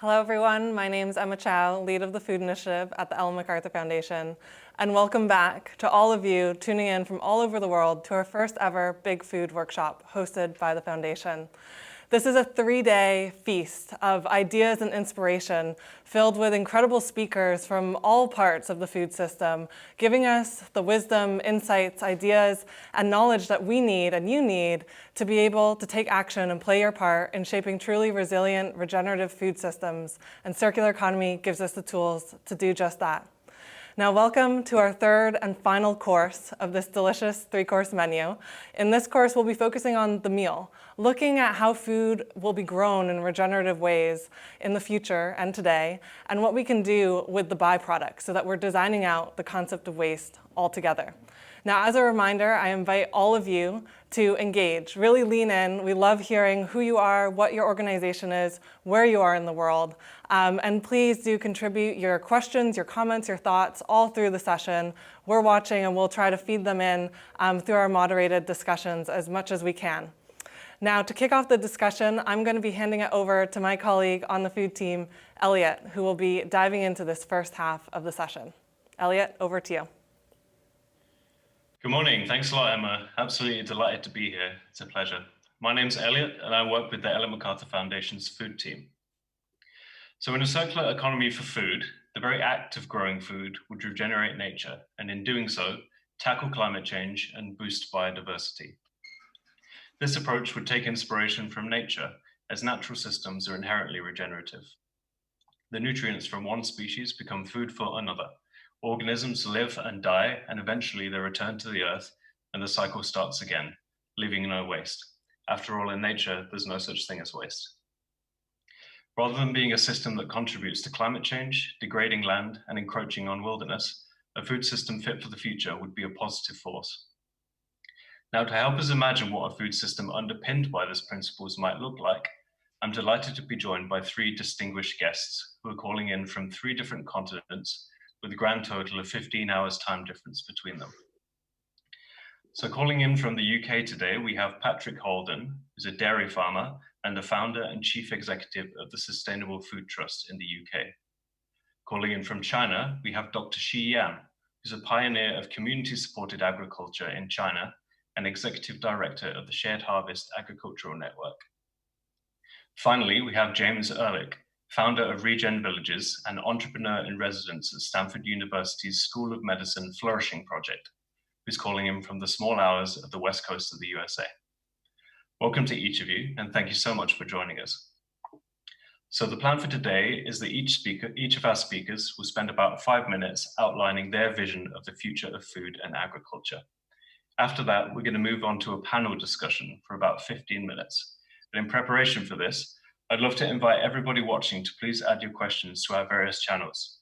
Hello, everyone. My name is Emma Chow, lead of the Food Initiative at the Ellen MacArthur Foundation. And welcome back to all of you tuning in from all over the world to our first ever Big Food Workshop hosted by the Foundation. This is a 3-day feast of ideas and inspiration filled with incredible speakers from all parts of the food system, giving us the wisdom, insights, ideas, and knowledge that we need and you need to be able to take action and play your part in shaping truly resilient, regenerative food systems. And circular economy gives us the tools to do just that. Now, welcome to our third and final course of this delicious 3-course menu. In this course, we'll be focusing on the meal, looking at how food will be grown in regenerative ways in the future and today, and what we can do with the byproducts so that we're designing out the concept of waste altogether. Now, as a reminder, I invite all of you to engage, really lean in. We love hearing who you are, what your organization is, where you are in the world. And please do contribute your questions, your comments, your thoughts all through the session. We're watching and we'll try to feed them in through our moderated discussions as much as we can. Now, to kick off the discussion, I'm going to be handing it over to my colleague on the food team, Elliot, who will be diving into this first half of the session. Elliot, over to you. Good morning. Thanks a lot, Emma. Absolutely delighted to be here. It's a pleasure. My name's Elliot, and I work with the Ellen MacArthur Foundation's food team. So in a circular economy for food, the very act of growing food would regenerate nature, and in doing so, tackle climate change and boost biodiversity. This approach would take inspiration from nature, as natural systems are inherently regenerative. The nutrients from one species become food for another. Organisms live and die, and eventually they return to the earth, and the cycle starts again, leaving no waste. After all, in nature, there's no such thing as waste. Rather than being a system that contributes to climate change, degrading land, and encroaching on wilderness, a food system fit for the future would be a positive force. Now, to help us imagine what a food system underpinned by these principles might look like, I'm delighted to be joined by 3 distinguished guests who are calling in from 3 different continents, with a grand total of 15 hours time difference between them. So calling in from the UK today, we have Patrick Holden, who's a dairy farmer and the founder and chief executive of the Sustainable Food Trust in the UK. Calling in from China, we have Dr. Sheehan, who's a pioneer of community-supported agriculture in China and executive director of the Shared Harvest Agricultural Network. Finally, we have James Ehrlich, founder of Regen Villages and entrepreneur in residence at Stanford University's School of Medicine Flourishing Project, who's calling in from the small hours of the west coast of the USA. Welcome to each of you, and thank you so much for joining us. So the plan for today is that each of our speakers will spend about 5 minutes outlining their vision of the future of food and agriculture. After that, we're going to move on to a panel discussion for about 15 minutes. But in preparation for this, I'd love to invite everybody watching to please add your questions to our various channels.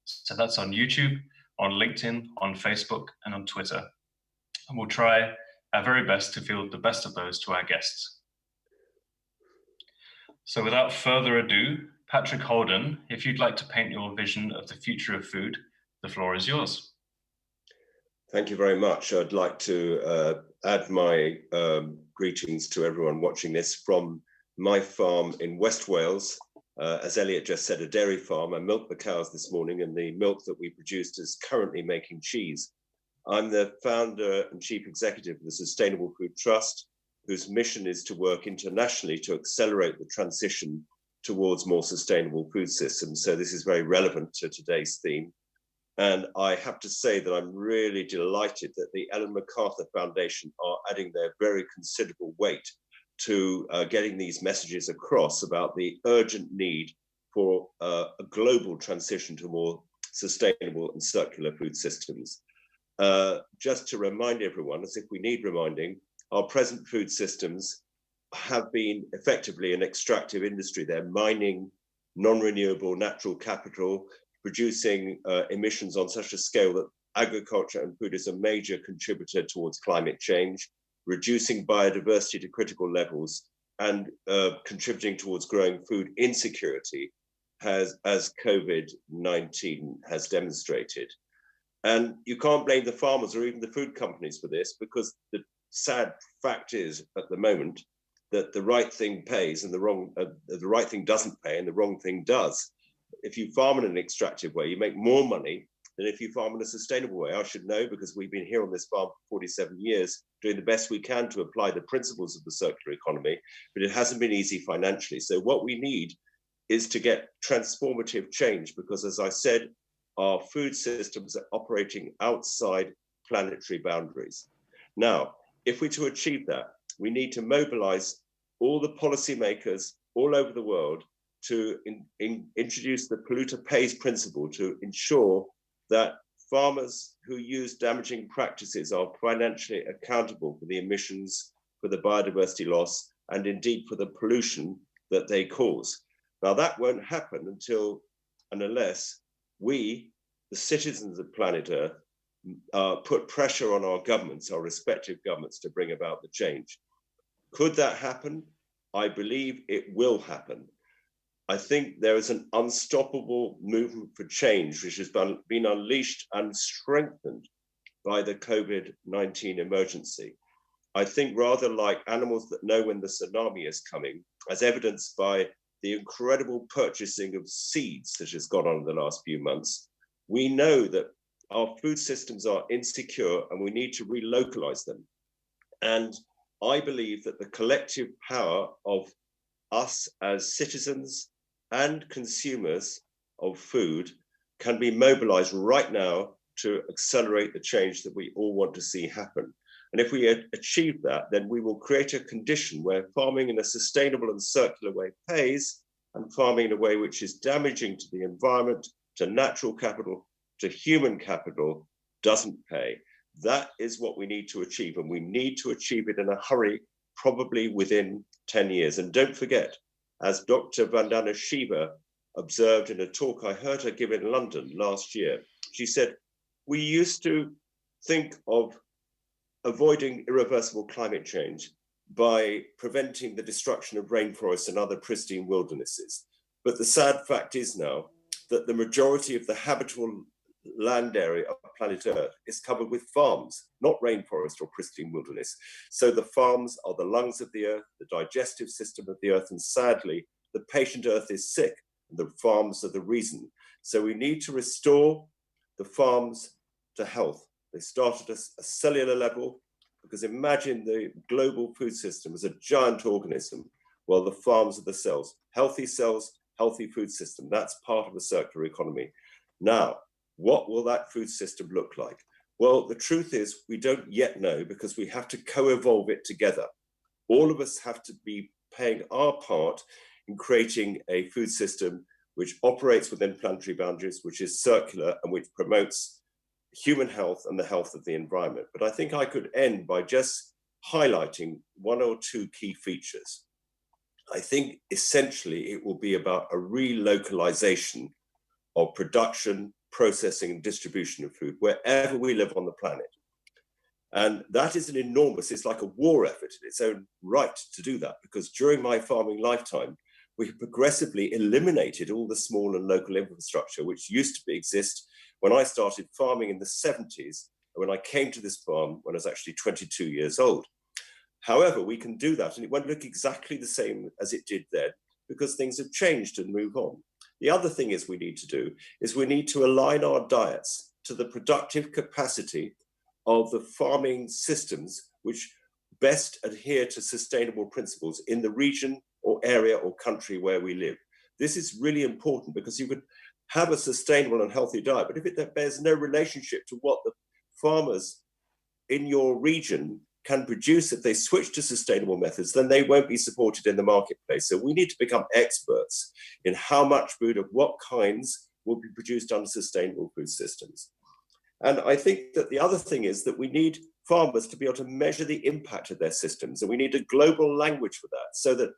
So that's on YouTube, on LinkedIn, on Facebook, and on Twitter. And we'll try our very best to field the best of those to our guests. So without further ado, Patrick Holden, if you'd like to paint your vision of the future of food, the floor is yours. Thank you very much. I'd like to add my greetings to everyone watching this from my farm in West Wales. As Elliot just said, a dairy farm. I milked the cows this morning, and the milk that we produced is currently making cheese. I'm the founder and chief executive of the Sustainable Food Trust, whose mission is to work internationally to accelerate the transition towards more sustainable food systems. So this is very relevant to today's theme. And I have to say that I'm really delighted that the Ellen MacArthur Foundation are adding their very considerable weight to getting these messages across about the urgent need for a global transition to more sustainable and circular food systems. Just to remind everyone, as if we need reminding, our present food systems have been effectively an extractive industry. They're mining non-renewable natural capital, producing emissions on such a scale that agriculture and food is a major contributor towards climate change, reducing biodiversity to critical levels, and contributing towards growing food insecurity, as COVID-19 has demonstrated. And you can't blame the farmers or even the food companies for this, because the sad fact is, at the moment, that the right thing pays and the right thing doesn't pay and the wrong thing does. If you farm in an extractive way, you make more money than if you farm in a sustainable way. I should know because we've been here on this farm for 47 years, doing the best we can to apply the principles of the circular economy, but it hasn't been easy financially. So what we need is to get transformative change because, as I said, our food systems are operating outside planetary boundaries. Now, if we're to achieve that, we need to mobilize all the policymakers all over the world to introduce the polluter pays principle to ensure that farmers who use damaging practices are financially accountable for the emissions, for the biodiversity loss, and indeed for the pollution that they cause. Now that won't happen until and unless we, the citizens of planet Earth, put pressure on our governments, our respective governments, to bring about the change. Could that happen? I believe it will happen. I think there is an unstoppable movement for change, which has been unleashed and strengthened by the COVID-19 emergency. I think rather like animals that know when the tsunami is coming, as evidenced by the incredible purchasing of seeds that has gone on in the last few months, we know that our food systems are insecure and we need to relocalize them. And I believe that the collective power of us as citizens and consumers of food can be mobilized right now to accelerate the change that we all want to see happen. And if we achieve that, then we will create a condition where farming in a sustainable and circular way pays, and farming in a way which is damaging to the environment, to natural capital, to human capital doesn't pay. That is what we need to achieve, and we need to achieve it in a hurry, probably within 10 years. And don't forget, as Dr. Vandana Shiva observed in a talk I heard her give in London last year, she said, we used to think of avoiding irreversible climate change by preventing the destruction of rainforests and other pristine wildernesses. But the sad fact is now that the majority of the habitable land area of planet Earth is covered with farms, not rainforest or pristine wilderness. So the farms are the lungs of the earth, the digestive system of the earth, and sadly, the patient earth is sick, and the farms are the reason. So we need to restore the farms to health. They start at a cellular level, because imagine the global food system as a giant organism, while the farms are the cells, healthy food system. That's part of a circular economy. Now, what will that food system look like? Well, the truth is we don't yet know because we have to co-evolve it together. All of us have to be playing our part in creating a food system which operates within planetary boundaries, which is circular and which promotes human health and the health of the environment. But I think I could end by just highlighting one or two key features. I think essentially it will be about a relocalization of production, processing and distribution of food wherever we live on the planet. And that is it's like a war effort in its own right to do that, because during my farming lifetime, we progressively eliminated all the small and local infrastructure which used to exist when I started farming in the 70s, when I came to this farm when I was actually 22 years old. However, we can do that and it won't look exactly the same as it did then because things have changed and move on. The other thing we need to align our diets to the productive capacity of the farming systems which best adhere to sustainable principles in the region or area or country where we live. This is really important because you could have a sustainable and healthy diet, but if it bears no relationship to what the farmers in your region can produce, if they switch to sustainable methods, then they won't be supported in the marketplace. So we need to become experts in how much food of what kinds will be produced under sustainable food systems. And I think that the other thing is that we need farmers to be able to measure the impact of their systems. And we need a global language for that, so that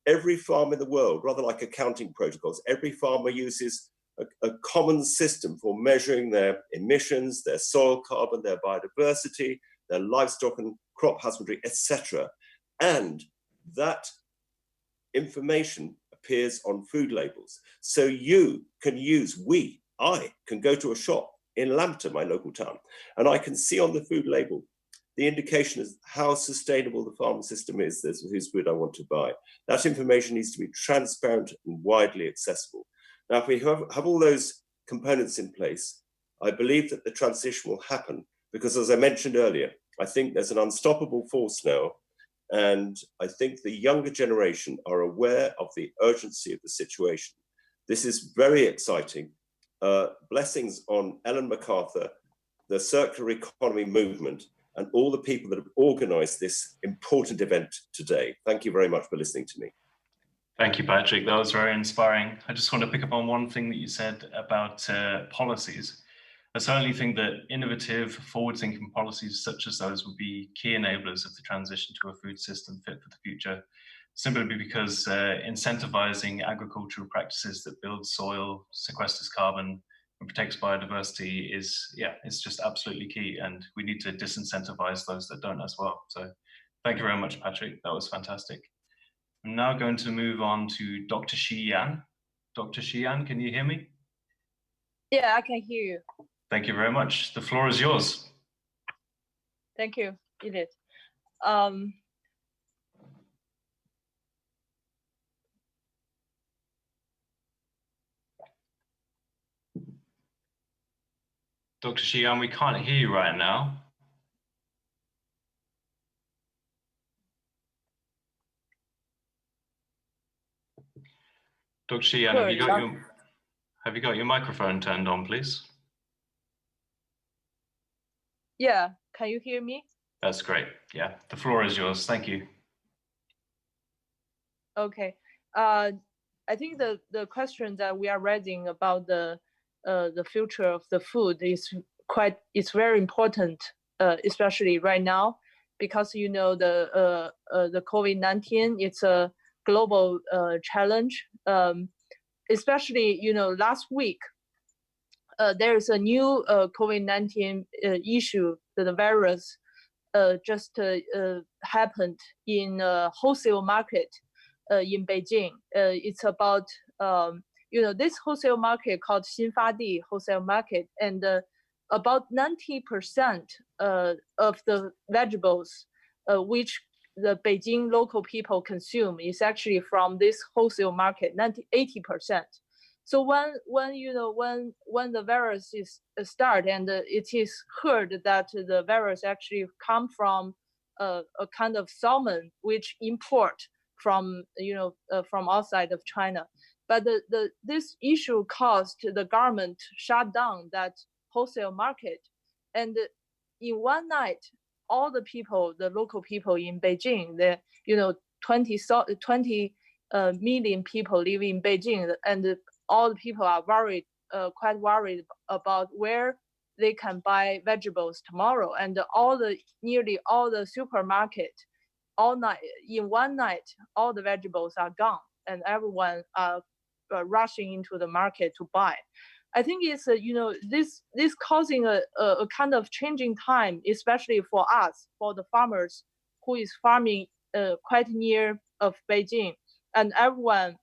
every farm in the world, rather like accounting protocols, every farmer uses a common system for measuring their emissions, their soil carbon, their biodiversity, their livestock and crop husbandry, etc. And that information appears on food labels. So you can I can go to a shop in Lambton, my local town, and I can see on the food label the indication is how sustainable the farming system is, whose food I want to buy. That information needs to be transparent and widely accessible. Now, if we have all those components in place, I believe that the transition will happen because, as I mentioned earlier, I think there's an unstoppable force now, and I think the younger generation are aware of the urgency of the situation. This is very exciting. Blessings on Ellen MacArthur, the circular economy movement, and all the people that have organized this important event today. Thank you very much for listening to me. Thank you, Patrick. That was very inspiring. I just want to pick up on one thing that you said about policies. I certainly think that innovative, forward-thinking policies such as those would be key enablers of the transition to a food system fit for the future, simply because incentivizing agricultural practices that build soil, sequesters carbon, and protects biodiversity it's just absolutely key, and we need to disincentivize those that don't as well. So thank you very much, Patrick. That was fantastic. I'm now going to move on to Dr. Sheehan. Dr. Sheehan, can you hear me? Yeah, I can hear you. Thank you very much. The floor is yours. Thank you, Edith. Dr. Sheehan, we can't hear you right now. Dr. Sheehan, have you got your microphone turned on, please? Yeah, can you hear me? That's great. Yeah, the floor is yours. Thank you. Okay. I think the question that we are raising about the future of the food is very important, especially right now, because the COVID-19, it's a global challenge. Especially last week, there is a new COVID-19 issue. The virus just happened in a wholesale market in Beijing. It's about this wholesale market called Xinfadi wholesale market, and about 90% of the vegetables which the Beijing local people consume is actually from this wholesale market, 80%. So when the virus is start, and it is heard that the virus actually come from a kind of salmon which import from from outside of China, but this issue caused the government shut down that wholesale market, and in one night, all the people, the local people in Beijing, the 20 million people live in Beijing, and all the people are quite worried about where they can buy vegetables tomorrow, and nearly all the supermarket, in one night, all the vegetables are gone, and everyone are rushing into the market to buy. I think it's this causing a kind of changing time, especially for us, for the farmers who is farming quite near of Beijing, and everyone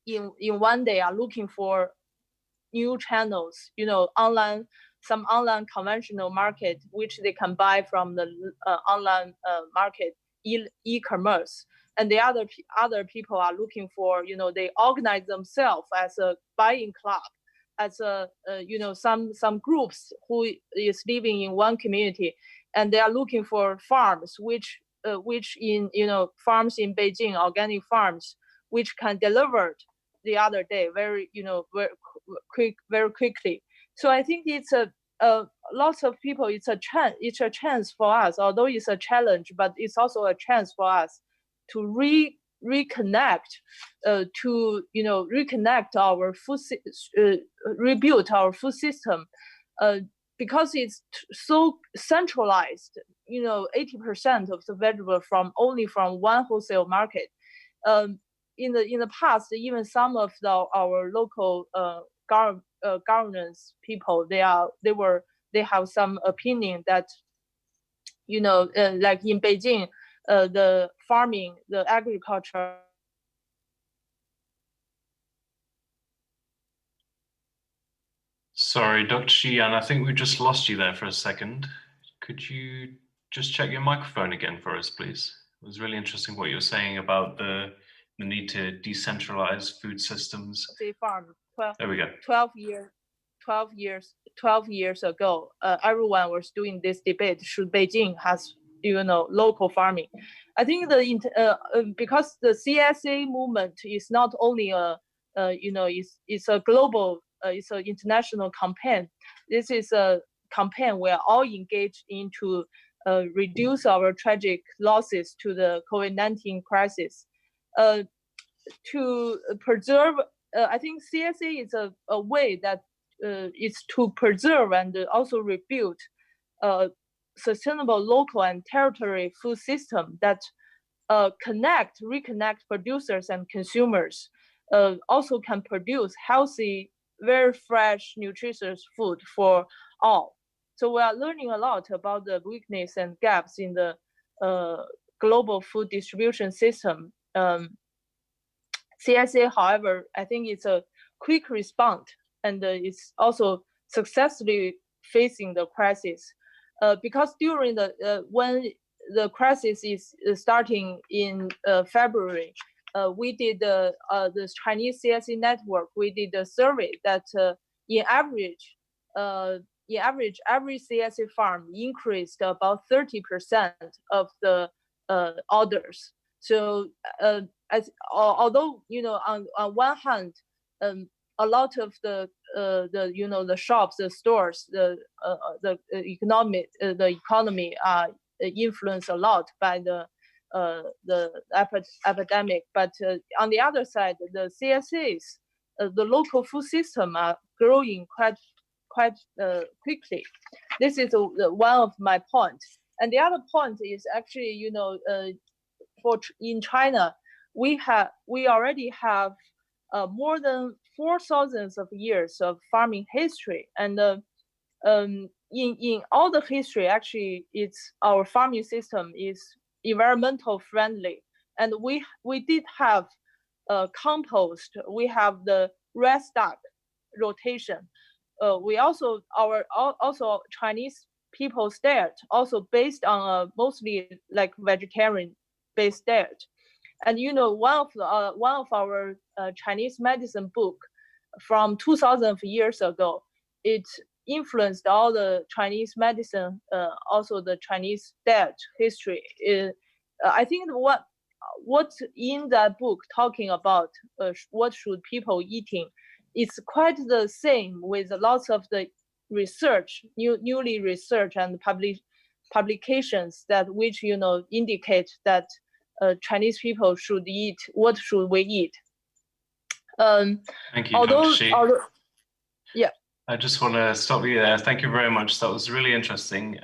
in one day are looking for new channels, some online conventional market which they can buy from the online market, e-commerce. And the other people are looking for, they organize themselves as a buying club, as some groups who is living in one community, and they are looking for farms which in farms in Beijing, organic farms, which can deliver the other day very quickly. So I think it's lots of people, it's a chance for us, although it's a challenge, but it's also a chance for us to reconnect our food, rebuild our food system, because it's so centralized. 80% of the vegetable only from one wholesale market. In the past, even some of our local governance people, they have some opinion that like in Beijing, the farming, the agriculture. Sorry, Dr. Sheehan, I think we just lost you there for a second. Could you just check your microphone again for us, please? It was really interesting what you were saying about the need to decentralize food systems. Farm, There we go. 12 years ago, everyone was doing this debate: should Beijing has local farming? I think because the CSA movement is not only it's a global, it's an international campaign. This is a campaign we are all engaged into reduce our tragic losses to the COVID-19 crisis. To preserve, I think CSA is a way that is to preserve and also rebuild sustainable local and territory food system that reconnect producers and consumers, also can produce healthy, very fresh, nutritious food for all. So we are learning a lot about the weakness and gaps in the global food distribution system. CSA, however, I think it's a quick response, and it's also successfully facing the crisis. Because during when the crisis is starting in February, we did the Chinese CSA network. We did a survey that in average, every CSA farm increased about 30% of the orders. So although on one hand, a lot of the shops, the stores, the economy are influenced a lot by the epidemic, but on the other side, the CSAs, the local food system are growing quite quickly. This is one of my points, and the other point is actually in China, we already have more than 4,000 of years of farming history, and in all the history, actually, our farming system is environmental friendly, and we did have compost. We have the red stock rotation. We also Chinese people's diet also based on mostly like vegetarian based diet. And one of our Chinese medicine book from 2,000 years ago, it influenced all the Chinese medicine, also the Chinese diet history. I think what in that book talking about what should people eating, it's quite the same with lots of the research, newly research and publications that which indicate that Chinese people should eat. What should we eat? Thank you, Dr. Shi. Yeah. I just want to stop you there. Thank you very much. That was really interesting.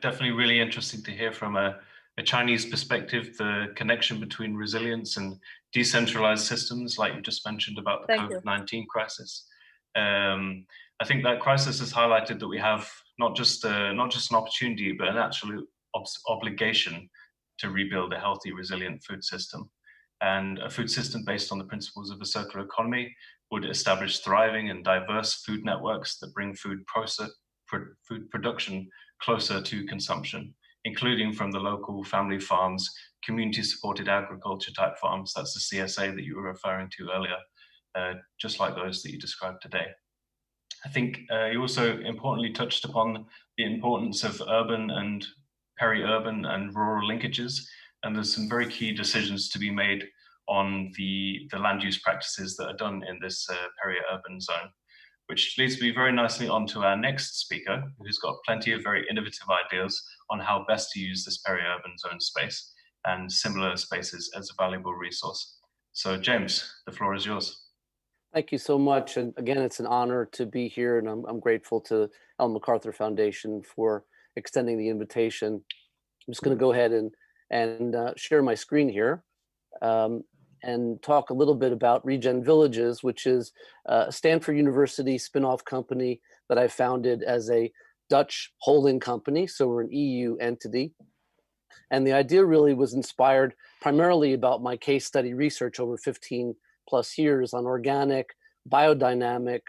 Definitely really interesting to hear from a Chinese perspective, the connection between resilience and decentralized systems, like you just mentioned about the COVID-19 crisis. I think that crisis has highlighted that we have not just an opportunity, but an absolute obligation to rebuild a healthy, resilient food system. And a food system based on the principles of a circular economy would establish thriving and diverse food networks that bring food production closer to consumption, including from the local family farms, community-supported agriculture type farms. That's the CSA that you were referring to earlier, just like those that you described today. I think you also importantly touched upon the importance of urban and peri-urban and rural linkages, and there's some very key decisions to be made on the land use practices that are done in this peri-urban zone, which leads me very nicely on to our next speaker, who's got plenty of very innovative ideas on how best to use this peri-urban zone space and similar spaces as a valuable resource. So James, the floor is yours. Thank you so much. And again, it's an honor to be here, and I'm grateful to Ellen MacArthur Foundation for extending the invitation. I'm just going to go ahead and share my screen here and talk a little bit about Regen Villages, which is a Stanford University spin-off company that I founded as a Dutch holding company. So we're an EU entity. And the idea really was inspired primarily about my case study research over 15 plus years on organic, biodynamic,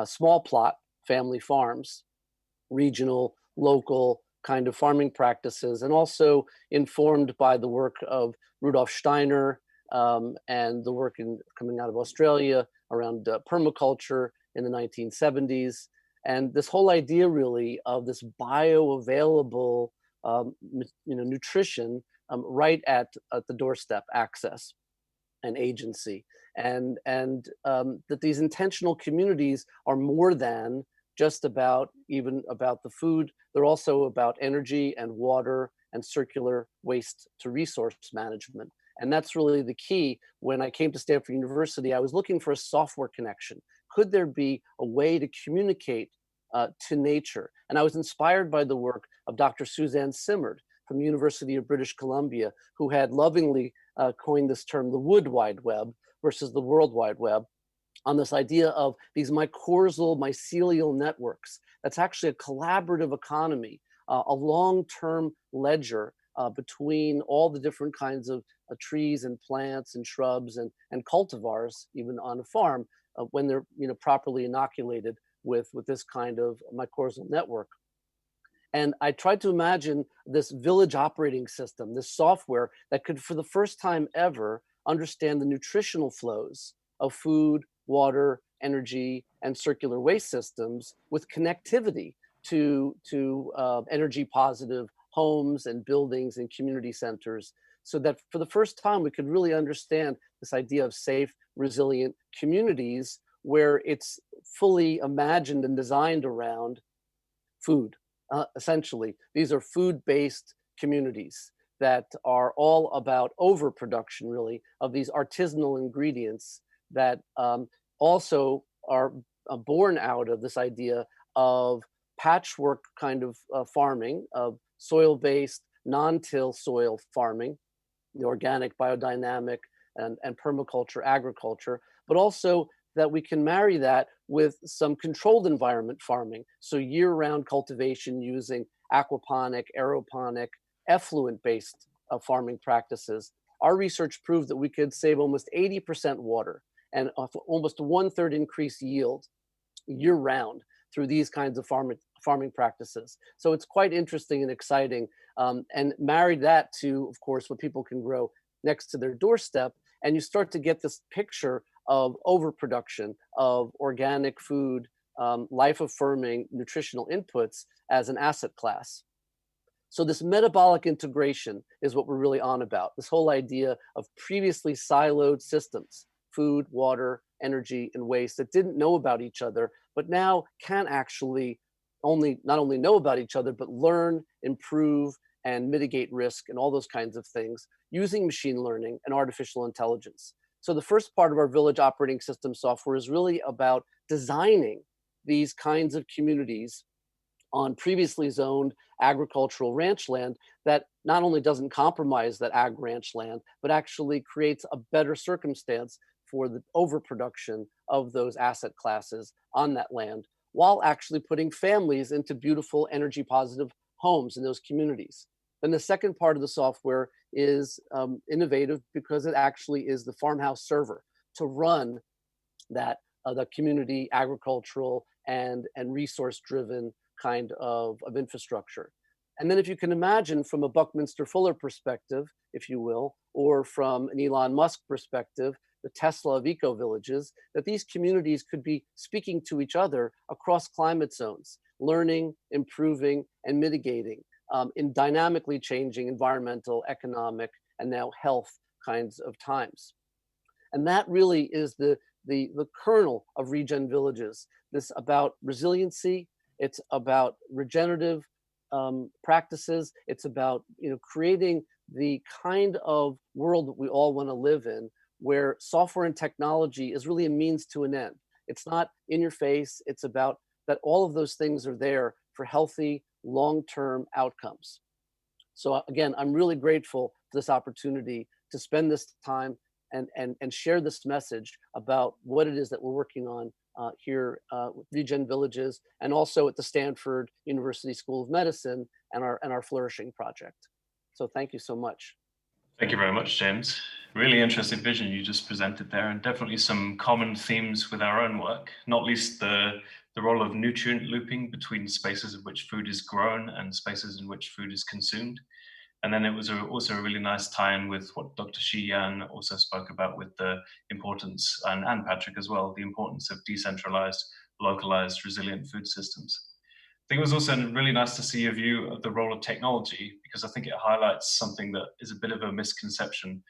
small plot family farms, regional, local, kind of farming practices, and also informed by the work of Rudolf Steiner and the work coming out of Australia around permaculture in the 1970s. And this whole idea really of this bioavailable nutrition right at the doorstep access and agency, and that these intentional communities are more than just about the food. They're also about energy and water and circular waste to resource management. And that's really the key. When I came to Stanford University, I was looking for a software connection. Could there be a way to communicate to nature? And I was inspired by the work of Dr. Suzanne Simard from the University of British Columbia, who had lovingly coined this term, the Wood Wide Web versus the World Wide Web, on this idea of these mycelial networks. That's actually a collaborative economy, a long-term ledger between all the different kinds of trees and plants and shrubs and cultivars, even on a farm, when they're properly inoculated with this kind of mycorrhizal network. And I tried to imagine this village operating system, this software that could, for the first time ever, understand the nutritional flows of food, water, energy, and circular waste systems with connectivity to energy positive homes and buildings and community centers, so that for the first time we could really understand this idea of safe, resilient communities where it's fully imagined and designed around food. Essentially, these are food-based communities that are all about overproduction, really, of these artisanal ingredients that also are born out of this idea of patchwork kind of farming, of soil-based, non-till soil farming, the organic, biodynamic, and permaculture agriculture, but also that we can marry that with some controlled environment farming. So year-round cultivation using aquaponic, aeroponic, effluent-based farming practices. Our research proved that we could save almost 80% water and almost 1/3 increase yield year-round through these kinds of farming practices. So it's quite interesting and exciting, and marry that to, of course, what people can grow next to their doorstep, and you start to get this picture of overproduction of organic food, life-affirming nutritional inputs as an asset class. So this metabolic integration is what we're really on about, this whole idea of previously siloed systems, food, water, energy, and waste, that didn't know about each other, but now can actually not only know about each other, but learn, improve, and mitigate risk and all those kinds of things using machine learning and artificial intelligence. So the first part of our village operating system software is really about designing these kinds of communities on previously zoned agricultural ranch land that not only doesn't compromise that ag ranch land, but actually creates a better circumstance for the overproduction of those asset classes on that land, while actually putting families into beautiful energy positive homes in those communities. Then the second part of the software is innovative because it actually is the farmhouse server to run that the community agricultural and resource driven kind of infrastructure. And then if you can imagine from a Buckminster Fuller perspective, if you will, or from an Elon Musk perspective, the Tesla of eco-villages, that these communities could be speaking to each other across climate zones, learning, improving, and mitigating in dynamically changing environmental, economic, and now health kinds of times. And that really is the kernel of Regen Villages. This about resiliency, it's about regenerative practices, it's about creating the kind of world that we all want to live in, where software and technology is really a means to an end. It's not in your face, it's about that all of those things are there for healthy, long-term outcomes. So again, I'm really grateful for this opportunity to spend this time and share this message about what it is that we're working on here with Regen Villages, and also at the Stanford University School of Medicine and our Flourishing Project. So thank you so much. Thank you very much, James. Really interesting vision you just presented there, and definitely some common themes with our own work, not least the the role of nutrient looping between spaces in which food is grown and spaces in which food is consumed. And then it was also a really nice tie-in with what Dr. Sheehan also spoke about with the importance, and Patrick as well, the importance of decentralized, localized, resilient food systems. I think it was also really nice to see a view of the role of technology, because I think it highlights something that is a bit of a misconception.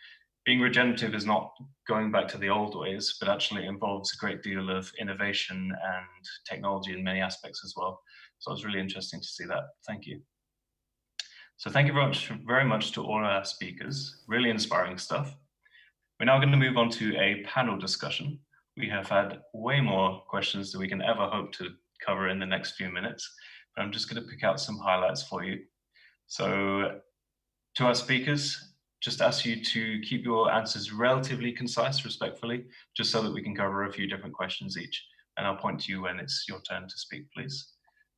Being regenerative is not going back to the old ways, but actually involves a great deal of innovation and technology in many aspects as well. So it was really interesting to see that. Thank you. So thank you very much to all our speakers, really inspiring stuff. We're now going to move on to a panel discussion. We have had way more questions than we can ever hope to cover in the next few minutes, but I'm just going to pick out some highlights for you. So to our speakers, just ask you to keep your answers relatively concise, respectfully, just so that we can cover a few different questions each. And I'll point to you when it's your turn to speak, please.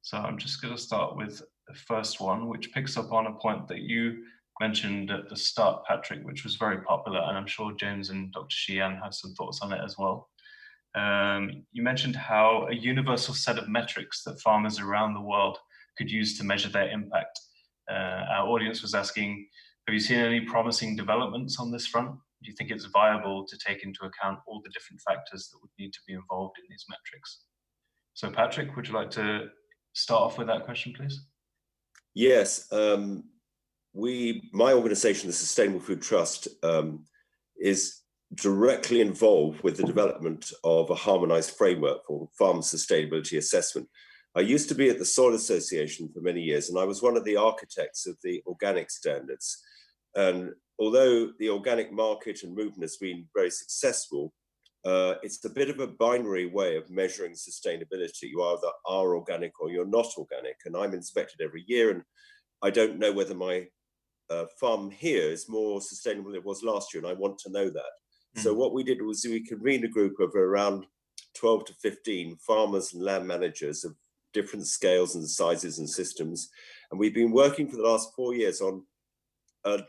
So I'm just going to start with the first one, which picks up on a point that you mentioned at the start, Patrick, which was very popular, and I'm sure James and Dr. Sheehan have some thoughts on it as well. You mentioned how a universal set of metrics that farmers around the world could use to measure their impact. Our audience was asking, have you seen any promising developments on this front? Do you think it's viable to take into account all the different factors that would need to be involved in these metrics? So Patrick, would you like to start off with that question, please? Yes, my organization, the Sustainable Food Trust, is directly involved with the development of a harmonized framework for farm sustainability assessment. I used to be at the Soil Association for many years, and I was one of the architects of the organic standards. And although the organic market and movement has been very successful, it's a bit of a binary way of measuring sustainability. You either are organic or you're not organic. And I'm inspected every year, and I don't know whether my farm here is more sustainable than it was last year, and I want to know that. So what we did was we convened a group of around 12 to 15 farmers and land managers of different scales and sizes and systems. And we've been working for the last 4 years on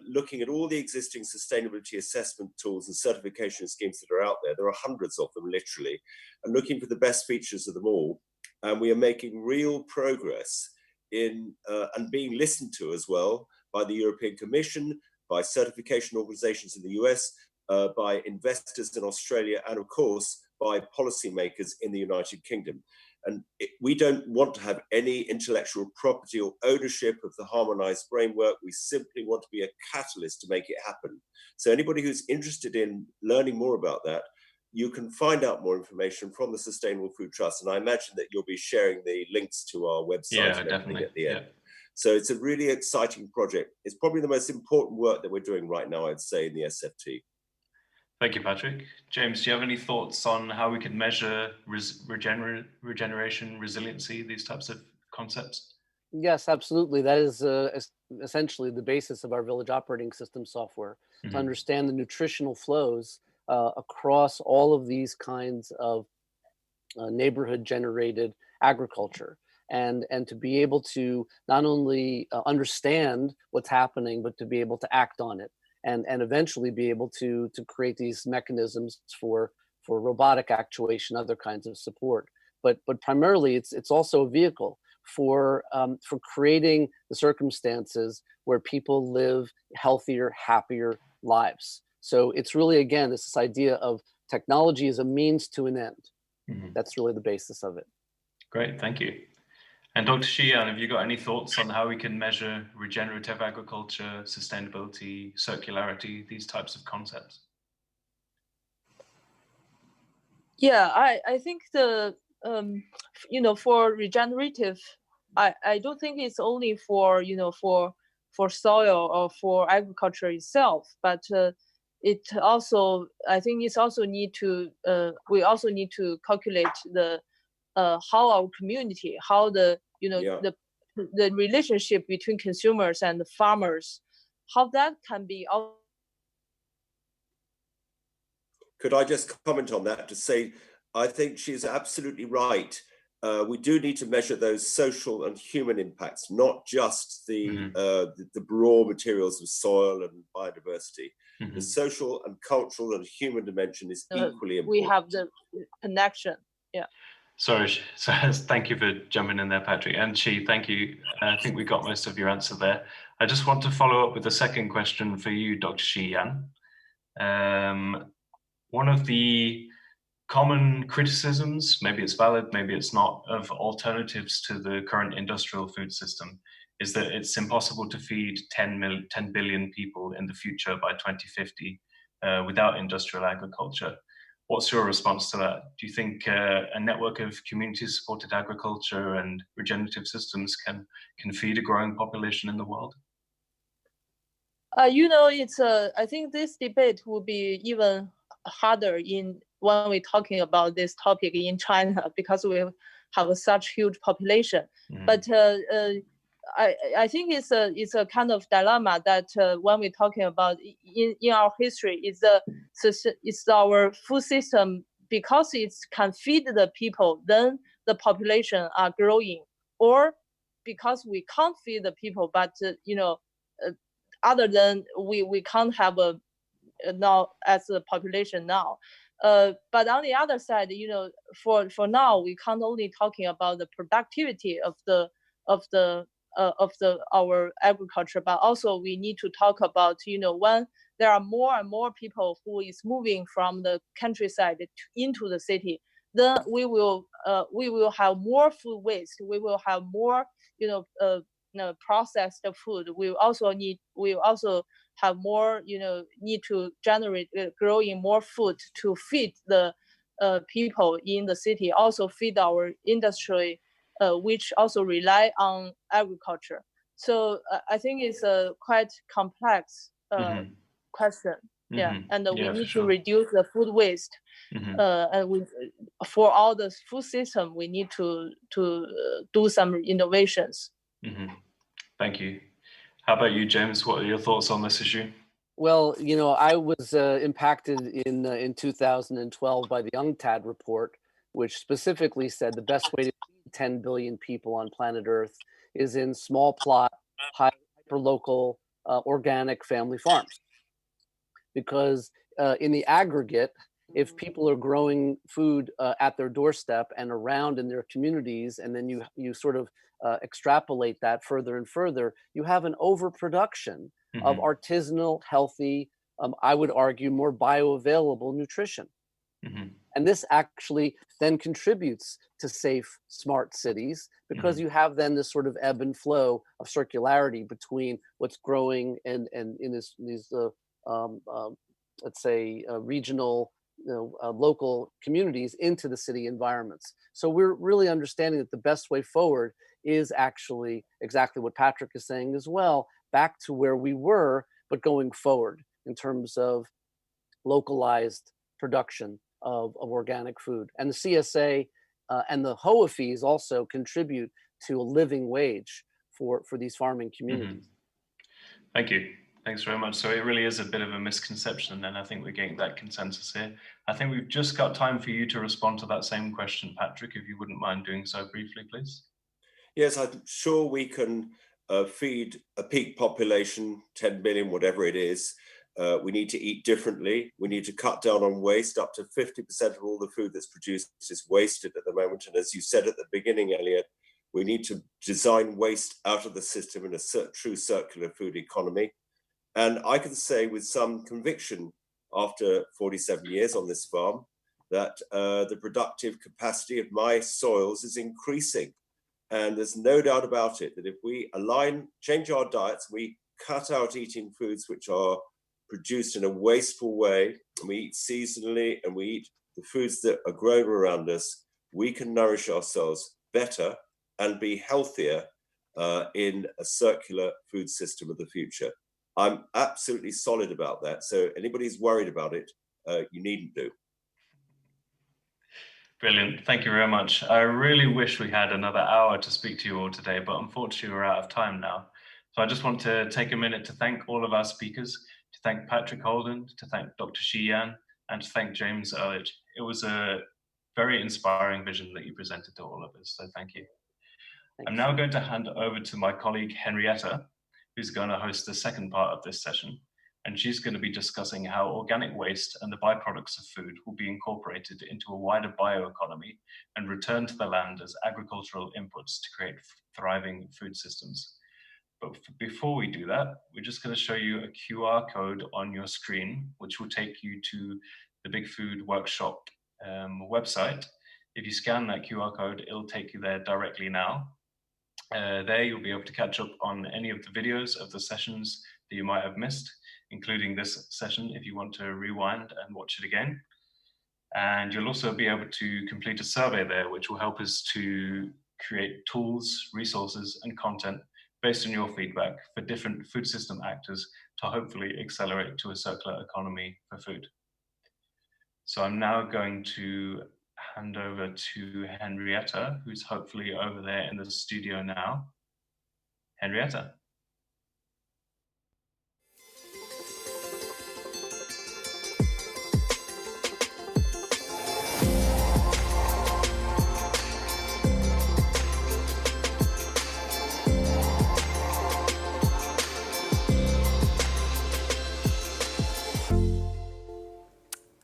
looking at all the existing sustainability assessment tools and certification schemes that are out there. There are hundreds of them, literally, and looking for the best features of them all. And we are making real progress in and being listened to as well by the European Commission, by certification organizations in the US, by investors in Australia, and of course, by policymakers in the United Kingdom. And we don't want to have any intellectual property or ownership of the harmonized framework. We simply want to be a catalyst to make it happen. So anybody who's interested in learning more about that, you can find out more information from the Sustainable Food Trust. And I imagine that you'll be sharing the links to our website and everything at the end. Yeah. So it's a really exciting project. It's probably the most important work that we're doing right now, I'd say, in the SFT. Thank you, Patrick. James, do you have any thoughts on how we can measure regeneration, resiliency, these types of concepts? Yes, absolutely. That is essentially the basis of our village operating system software, to understand the nutritional flows across all of these kinds of neighborhood generated agriculture. And to be able to not only understand what's happening, but to be able to act on it. And eventually be able to create these mechanisms for robotic actuation, other kinds of support. But primarily, it's also a vehicle for creating the circumstances where people live healthier, happier lives. So it's really, again, this idea of technology as a means to an end. That's really the basis of it. Great, thank you. And Dr. Sheehan, have you got any thoughts on how we can measure regenerative agriculture, sustainability, circularity, these types of concepts? Yeah, I think for regenerative, I don't think it's only for soil or for agriculture itself, but it also, I think it's also we also need to calculate how our community, how the relationship between consumers and the farmers, how that can be. Could I just comment on that to say, I think she's absolutely right. We do need to measure those social and human impacts, not just the raw materials of soil and biodiversity. The social and cultural and human dimension is equally important. We have the connection, yeah. Sorry, so thank you for jumping in there, Patrick. And Chi, thank you. I think we got most of your answer there. I just want to follow up with a second question for you, Dr. Sheehan. One of the common criticisms, maybe it's valid, maybe it's not, of alternatives to the current industrial food system is that it's impossible to feed 10 billion people in the future by 2050 without industrial agriculture. What's your response to that? Do you think a network of community-supported agriculture and regenerative systems can feed a growing population in the world? It's I think this debate will be even harder when we're talking about this topic in China because we have such huge population. But I think it's a kind of dilemma that when we're talking about in our history, it's our food system, because it can feed the people, then the population are growing, or because we can't feed the people, but other than we can't have a now as a population now. But on the other side, for now we can't only talking about the productivity of our agriculture, but also we need to talk about when there are more and more people who is moving from the countryside into the city, then we will have more food waste. We will have more processed food. We also have more need to generate growing more food to feed the people in the city, also feed our industry, which also rely on agriculture. So I think it's a quite complex question. Yeah, and we need to reduce the food waste. And for all the food system, we need to do some innovations. Thank you. How about you, James? What are your thoughts on this issue? Well, I was impacted in 2012 by the UNCTAD report, which specifically said the best way to feed 10 billion people on planet Earth is in small plot, hyper-local, organic family farms. Because in the aggregate, if people are growing food at their doorstep and around in their communities, and then you sort of extrapolate that further and further, you have an overproduction of artisanal, healthy, I would argue more bioavailable nutrition. And this actually then contributes to safe, smart cities, because you have then this sort of ebb and flow of circularity between what's growing and in these let's say regional, local communities into the city environments. So we're really understanding that the best way forward is actually exactly what Patrick is saying as well, back to where we were, but going forward in terms of localized production of organic food. And the CSA and the HOA fees also contribute to a living wage for these farming communities. Thank you. Thanks very much. So it really is a bit of a misconception, and I think we're getting that consensus here. I think we've just got time for you to respond to that same question, Patrick, if you wouldn't mind doing so briefly, please. Yes, I'm sure we can feed a peak population, 10 billion, whatever it is. We need to eat differently. We need to cut down on waste. Up to 50% of all the food that's produced is wasted at the moment. And as you said at the beginning, Elliot, we need to design waste out of the system in a true circular food economy. And I can say with some conviction, after 47 years on this farm, that the productive capacity of my soils is increasing. And there's no doubt about it that if we change our diets, we cut out eating foods which are produced in a wasteful way, and we eat seasonally, and we eat the foods that are grown around us, we can nourish ourselves better and be healthier in a circular food system of the future. I'm absolutely solid about that. So anybody who's worried about it, you needn't do. Brilliant. Thank you very much. I really wish we had another hour to speak to you all today, but unfortunately we're out of time now. So I just want to take a minute to thank all of our speakers, to thank Patrick Holden, to thank Dr. Sheehan, and to thank James Elliott. It was a very inspiring vision that you presented to all of us, so thank you. Thanks. I'm now going to hand over to my colleague Henrietta, who's going to host the second part of this session. and she's going to be discussing how organic waste and the byproducts of food will be incorporated into a wider bioeconomy and returned to the land as agricultural inputs to create thriving food systems. But before we do that, we're just going to show you a QR code on your screen, which will take you to the Big Food Workshop website. If you scan that QR code, it'll take you there directly now. There you'll be able to catch up on any of the videos of the sessions that you might have missed, including this session if you want to rewind and watch it again. And you'll also be able to complete a survey there, which will help us to create tools, resources, and content based on your feedback for different food system actors to hopefully accelerate to a circular economy for food. So I'm now going to hand over to Henrietta, who's hopefully over there in the studio now. Henrietta.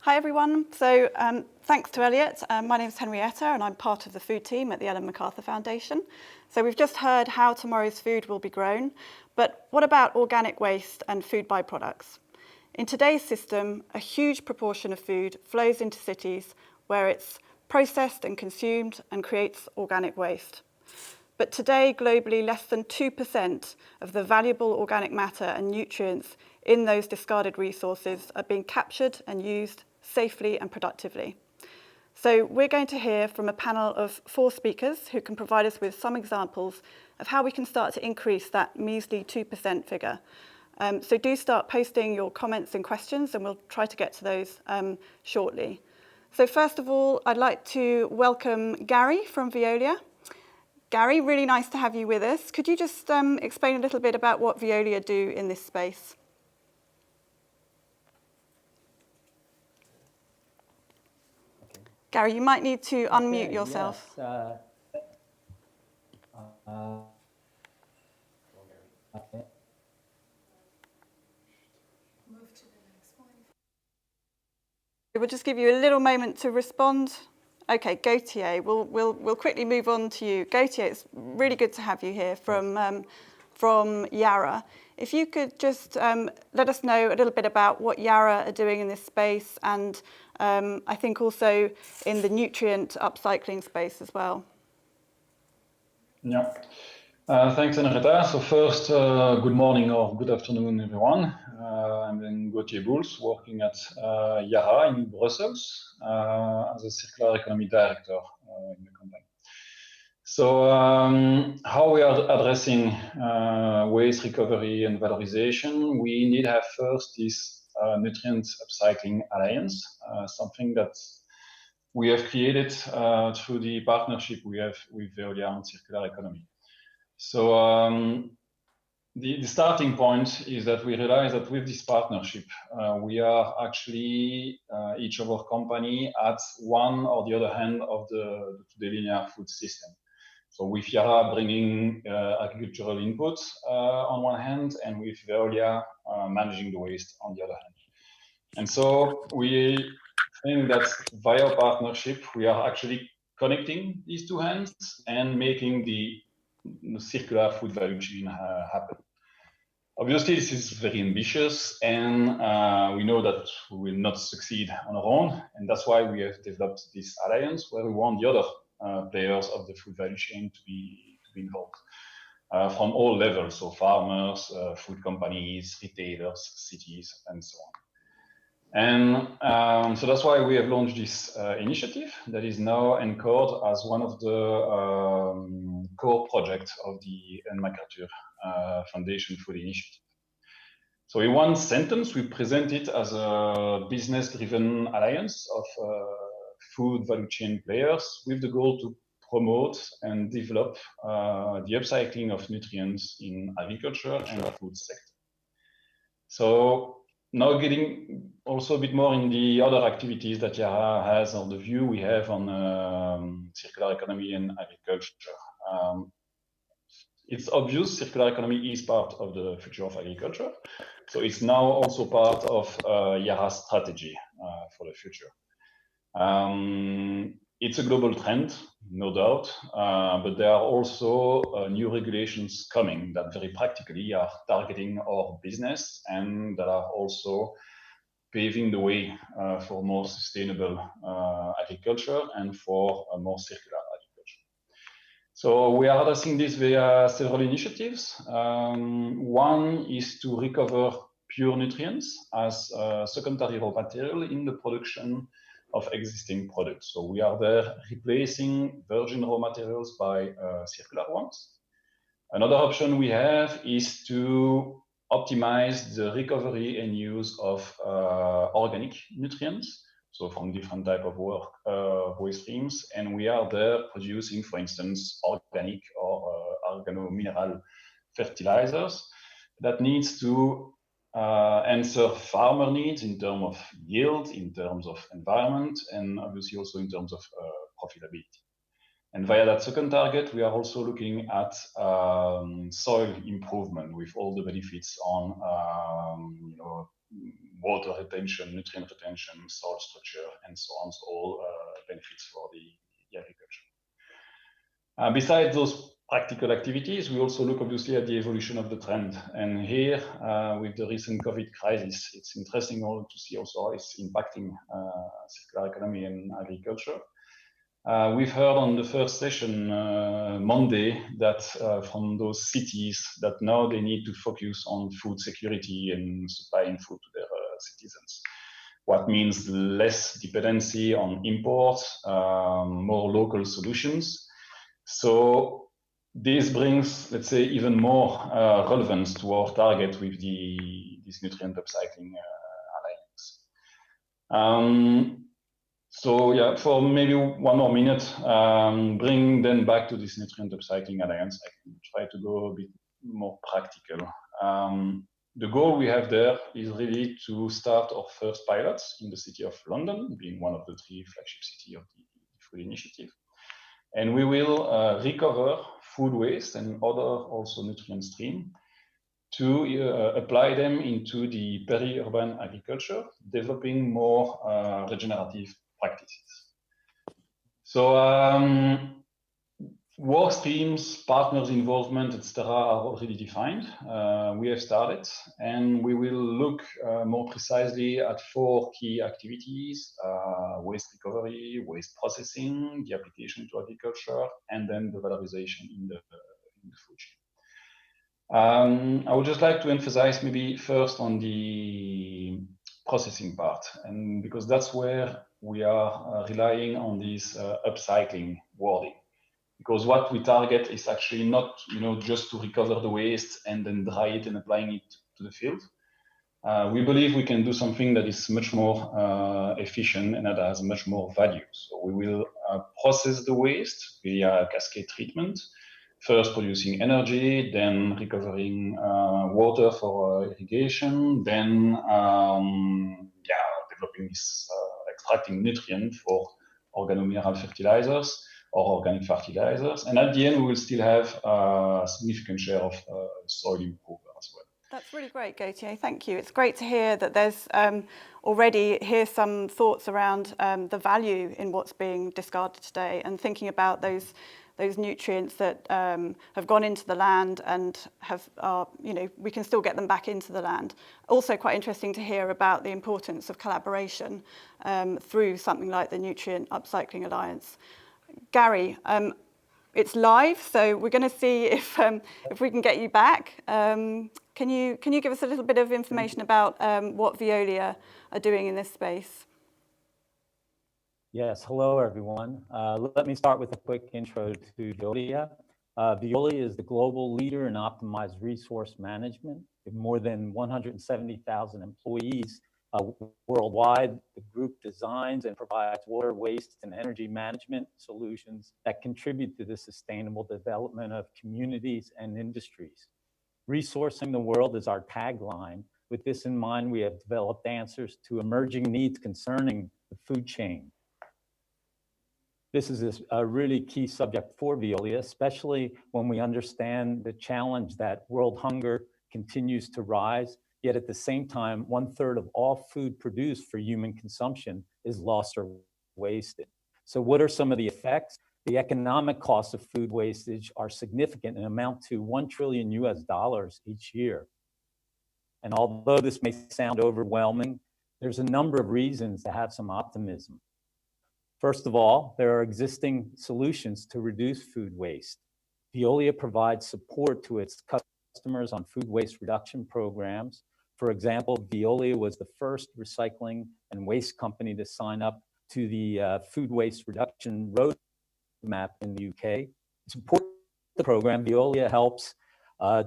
Hi everyone, so thanks to Elliot. My name is Henrietta and I'm part of the food team at the Ellen MacArthur Foundation. So we've just heard how tomorrow's food will be grown, but what about organic waste and food byproducts? In today's system, a huge proportion of food flows into cities where it's processed and consumed and creates organic waste. But today, globally, less than 2% of the valuable organic matter and nutrients in those discarded resources are being captured and used safely and productively. So we're going to hear from a panel of 4 speakers who can provide us with some examples of how we can start to increase that measly 2% figure. So do start posting your comments and questions and we'll try to get to those shortly. So first of all, I'd like to welcome Gary from Veolia. Gary, really nice to have you with us. Could you just explain a little bit about what Veolia do in this space? Gary, you might need to unmute yourself. Yes, okay. We'll just give you a little moment to respond. Okay, Gautier, we'll quickly move on to you. Gautier, it's really good to have you here from Yara. If you could just let us know a little bit about what Yara are doing in this space and I think also in the nutrient upcycling space as well. Yeah. Thanks, Henrietta. So first, good morning or good afternoon, everyone. I'm Gautier Bouls, working at Yara in Brussels as a circular economy director in the company. So how we are addressing waste recovery and valorization, we need to have first this Nutrient Upcycling Alliance, something that we have created through the partnership we have with Veolia on circular economy. So the starting point is that we realize that with this partnership, we are actually each of our company at one or the other hand of the linear food system. So with Yara bringing agricultural inputs on one hand, and with Veolia managing the waste on the other hand. And so we think that via partnership, we are actually connecting these two hands and making the circular food value chain happen. Obviously, this is very ambitious, and we know that we will not succeed on our own, and that's why we have developed this alliance where we want the other players of the food value chain to be involved from all levels, so farmers, food companies, retailers, cities, and so on. And so that's why we have launched this initiative that is now anchored as one of the core projects of the MacArthur Foundation Food Initiative. So in one sentence, we present it as a business-driven alliance of food value chain players with the goal to promote and develop the upcycling of nutrients in agriculture and the food sector. So now getting also a bit more in the other activities that Yara has, or the view we have on circular economy and agriculture. It's obvious circular economy is part of the future of agriculture. So it's now also part of Yara's strategy for the future. It's a global trend, no doubt, but there are also new regulations coming that very practically are targeting our business and that are also paving the way for more sustainable agriculture and for a more circular agriculture. So we are addressing this via several initiatives. One is to recover pure nutrients as a secondary raw material in the production of existing products. So we are there replacing virgin raw materials by circular ones. Another option we have is to optimize the recovery and use of organic nutrients, so from different type of waste streams. And we are there producing, for instance, organic or organo-mineral fertilizers that needs to answer farmer needs in terms of yield, in terms of environment, and obviously also in terms of profitability. And via that second target, we are also looking at soil improvement with all the benefits on water retention, nutrient retention, soil structure, and so on. So all benefits for the agriculture. Besides those practical activities, we also look obviously at the evolution of the trend. And here, with the recent COVID crisis, it's interesting to see also how it's impacting circular economy and agriculture. We've heard on the first session Monday that from those cities that now they need to focus on food security and supplying food to their citizens. What means less dependency on imports, more local solutions. So this brings, let's say, even more relevance to our target with this nutrient upcycling alliance. So yeah, for maybe one more minute, bring them back to this nutrient upcycling alliance. I can try to go a bit more practical. The goal we have there is really to start our first pilots in the city of London, being one of the 3 flagship cities of the food initiative. And we will recover food waste and other also nutrient stream to apply them into the peri-urban agriculture, developing more regenerative practices. So work streams, partners' involvement, etc., are already defined. We have started, and we will look more precisely at 4 key activities: waste recovery, waste processing, the application to agriculture, and then the valorization in the food chain. I would just like to emphasize maybe first on the processing part, and because that's where we are relying on this upcycling wording. Because what we target is actually not, just to recover the waste and then dry it and applying it to the field. We believe we can do something that is much more efficient and that has much more value. So we will process the waste via cascade treatment, first producing energy, then recovering water for irrigation, then developing this, extracting nutrient for organo-mineral fertilizers or organic fertilizers. And at the end, we will still have a significant share of soil improvement as well. That's really great, Gauthier. Thank you. It's great to hear that there's already some thoughts around the value in what's being discarded today, and thinking about those nutrients that have gone into the land and we can still get them back into the land. Also quite interesting to hear about the importance of collaboration through something like the Nutrient Upcycling Alliance. Gary, it's live, so we're going to see if we can get you back. Can you give us a little bit of information about what Veolia are doing in this space? Yes, hello everyone. Let me start with a quick intro to Veolia. Veolia is the global leader in optimized resource management. With more than 170,000 employees worldwide, the group designs and provides water, waste, and energy management solutions that contribute to the sustainable development of communities and industries. Resourcing the world is our tagline. With this in mind, we have developed answers to emerging needs concerning the food chain. This is a really key subject for Veolia, especially when we understand the challenge that world hunger continues to rise Yet at the same time, 1/3 of all food produced for human consumption is lost or wasted. So what are some of the effects? The economic costs of food wastage are significant and amount to $1 trillion each year. And although this may sound overwhelming, there's a number of reasons to have some optimism. First of all, there are existing solutions to reduce food waste. Veolia provides support to its customers on food waste reduction programs. For example, Veolia was the first recycling and waste company to sign up to the food waste reduction roadmap in the UK. To support the program, Veolia helps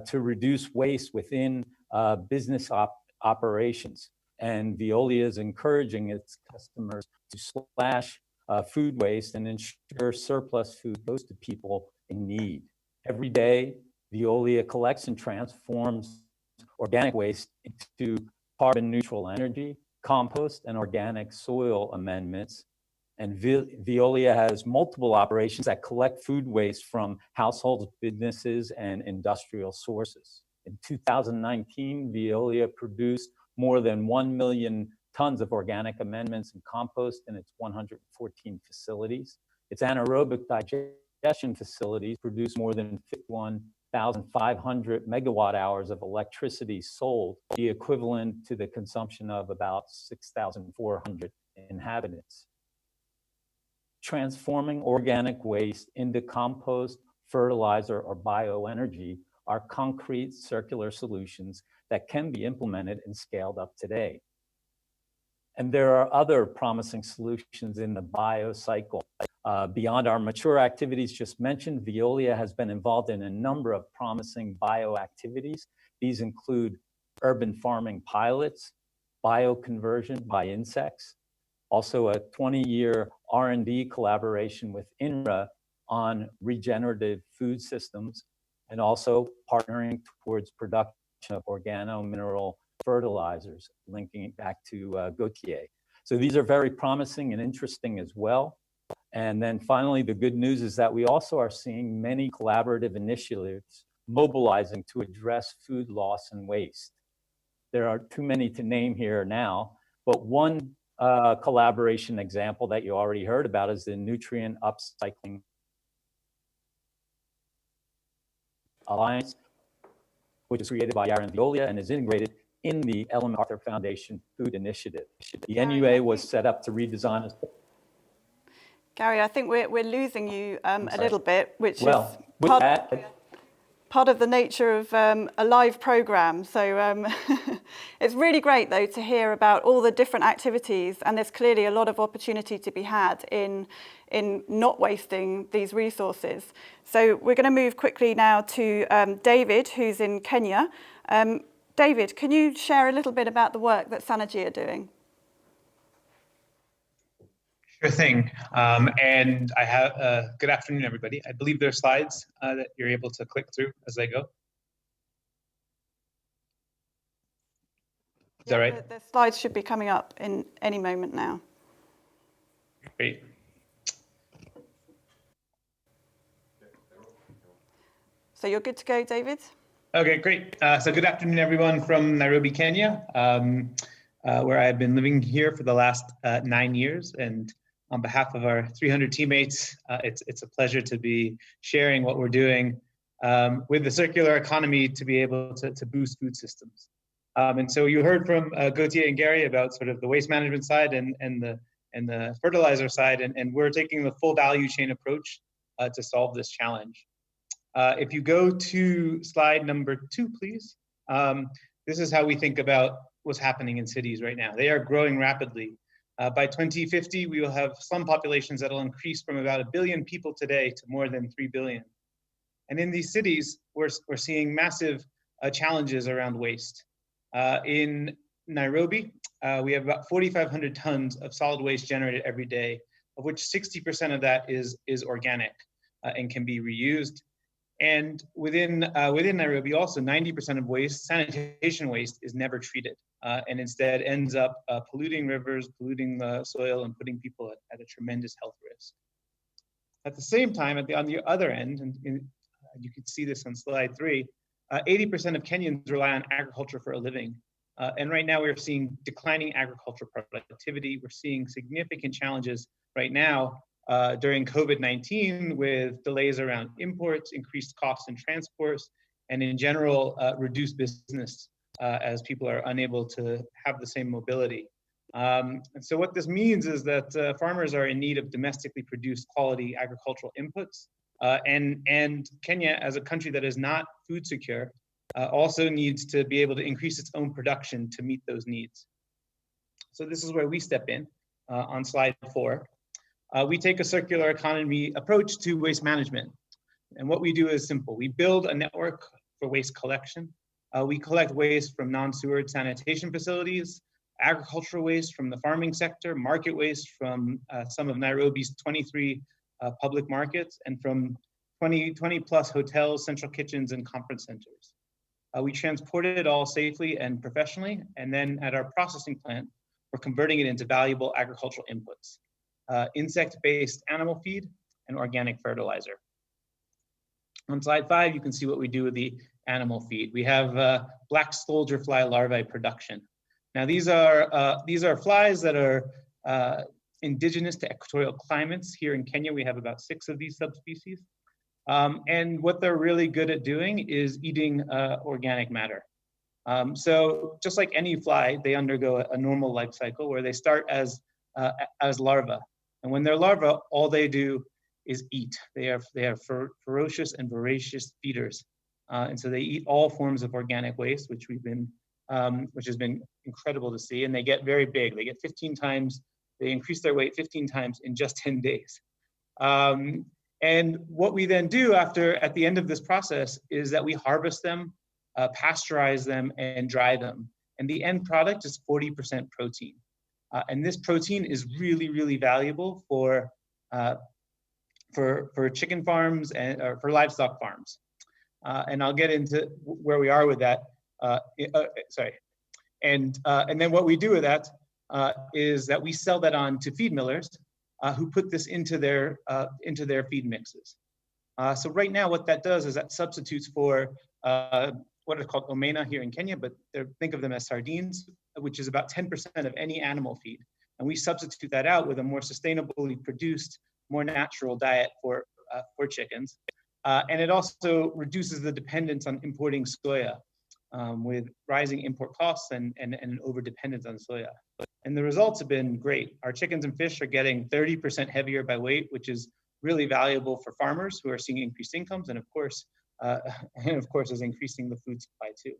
to reduce waste within business operations. And Veolia is encouraging its customers to slash food waste and ensure surplus food goes to people in need. Every day, Veolia collects and transforms organic waste into carbon neutral energy, compost, and organic soil amendments. And Veolia has multiple operations that collect food waste from households, businesses, and industrial sources. In 2019, Veolia produced more than 1 million tons of organic amendments and compost in its 114 facilities. Its anaerobic digestion facilities produce more than 51,500 megawatt hours of electricity sold, the equivalent to the consumption of about 6,400 inhabitants. Transforming organic waste into compost, fertilizer, or bioenergy are concrete circular solutions that can be implemented and scaled up today. And there are other promising solutions in the biocycle. Beyond our mature activities just mentioned, Veolia has been involved in a number of promising bioactivities. These include urban farming pilots, bioconversion by insects, also a 20-year R&D collaboration with INRA on regenerative food systems, and also partnering towards production of organo-mineral fertilizers, linking it back to Gautier. So these are very promising and interesting as well. And then finally, the good news is that we also are seeing many collaborative initiatives mobilizing to address food loss and waste. There are too many to name here now, but one collaboration example that you already heard about is the Nutrient Upcycling Alliance, which is created by Yara and Veolia and is integrated in the MacArthur Foundation Food Initiative. The NUA was set up to redesign. Gary, I think we're losing you a little bit, which is part of the nature of a live program. So it's really great, though, to hear about all the different activities, and there's clearly a lot of opportunity to be had in not wasting these resources. So we're going to move quickly now to David, who's in Kenya. David, can you share a little bit about the work that Sanergy are doing? Sure thing. And I have good afternoon, everybody. I believe there are slides that you're able to click through as I go. Is that right? The slides should be coming up in any moment now. Great. So you're good to go, David? Okay, great. So good afternoon, everyone from Nairobi, Kenya, where I've been living here for the last 9 years. And on behalf of our 300 teammates, it's a pleasure to be sharing what we're doing with the circular economy to be able to boost food systems. And so you heard from Gautier and Gary about sort of the waste management side and the fertilizer side, and we're taking the full value chain approach to solve this challenge. If you go to slide number 2, please. This is how we think about what's happening in cities right now. They are growing rapidly. By 2050, we will have slum populations that will increase from about 1 billion people today to more than 3 billion. And in these cities, we're seeing massive challenges around waste. In Nairobi, we have about 4,500 tons of solid waste generated every day, of which 60% of that is organic and can be reused. And within Nairobi, also 90% of waste, sanitation waste, is never treated and instead ends up polluting rivers, polluting the soil, and putting people at a tremendous health risk. At the same time, on the other end, and you can see this on slide 3, 80% of Kenyans rely on agriculture for a living, And right now we're seeing declining agricultural productivity. We're seeing significant challenges right now during COVID-19 with delays around imports, increased costs in transports, and in general, reduced business as people are unable to have the same mobility. And so what this means is that farmers are in need of domestically produced quality agricultural inputs. And Kenya, as a country that is not food secure, also needs to be able to increase its own production to meet those needs. So this is where we step in on slide 4. We take a circular economy approach to waste management. And what we do is simple. We build a network for waste collection. We collect waste from non-sewered sanitation facilities, agricultural waste from the farming sector, market waste from some of Nairobi's 23 public markets, and from 20 plus hotels, central kitchens, and conference centers. We transport it all safely and professionally, and then at our processing plant, we're converting it into valuable agricultural inputs, insect-based animal feed and organic fertilizer. On slide 5, you can see what we do with the animal feed. We have black soldier fly larvae production. Now these are flies that are indigenous to equatorial climates. Here in Kenya, we have about 6 of these subspecies. And what they're really good at doing is eating organic matter. So just like any fly, they undergo a normal life cycle where they start as larvae. And when they're larvae, all they do is eat. They are ferocious and voracious feeders. And so they eat all forms of organic waste, which has been incredible to see. And they get very big. They get 15 times, they increase their weight 15 times in just 10 days. And what we then do at the end of this process is that we harvest them, pasteurize them, and dry them. And the end product is 40% protein. And this protein is really, really valuable for chicken farms or for livestock farms. And I'll get into where we are with that. And then what we do with that is that we sell that on to feed millers who put this into their feed mixes. So right now, what that does is that substitutes for what are called omena here in Kenya, but think of them as sardines, which is about 10% of any animal feed. And we substitute that out with a more sustainably produced, more natural diet for chickens. And it also reduces the dependence on importing soya with rising import costs and an over-dependence on soya. And the results have been great. Our chickens and fish are getting 30% heavier by weight, which is really valuable for farmers who are seeing increased incomes, and of course is increasing the food supply too.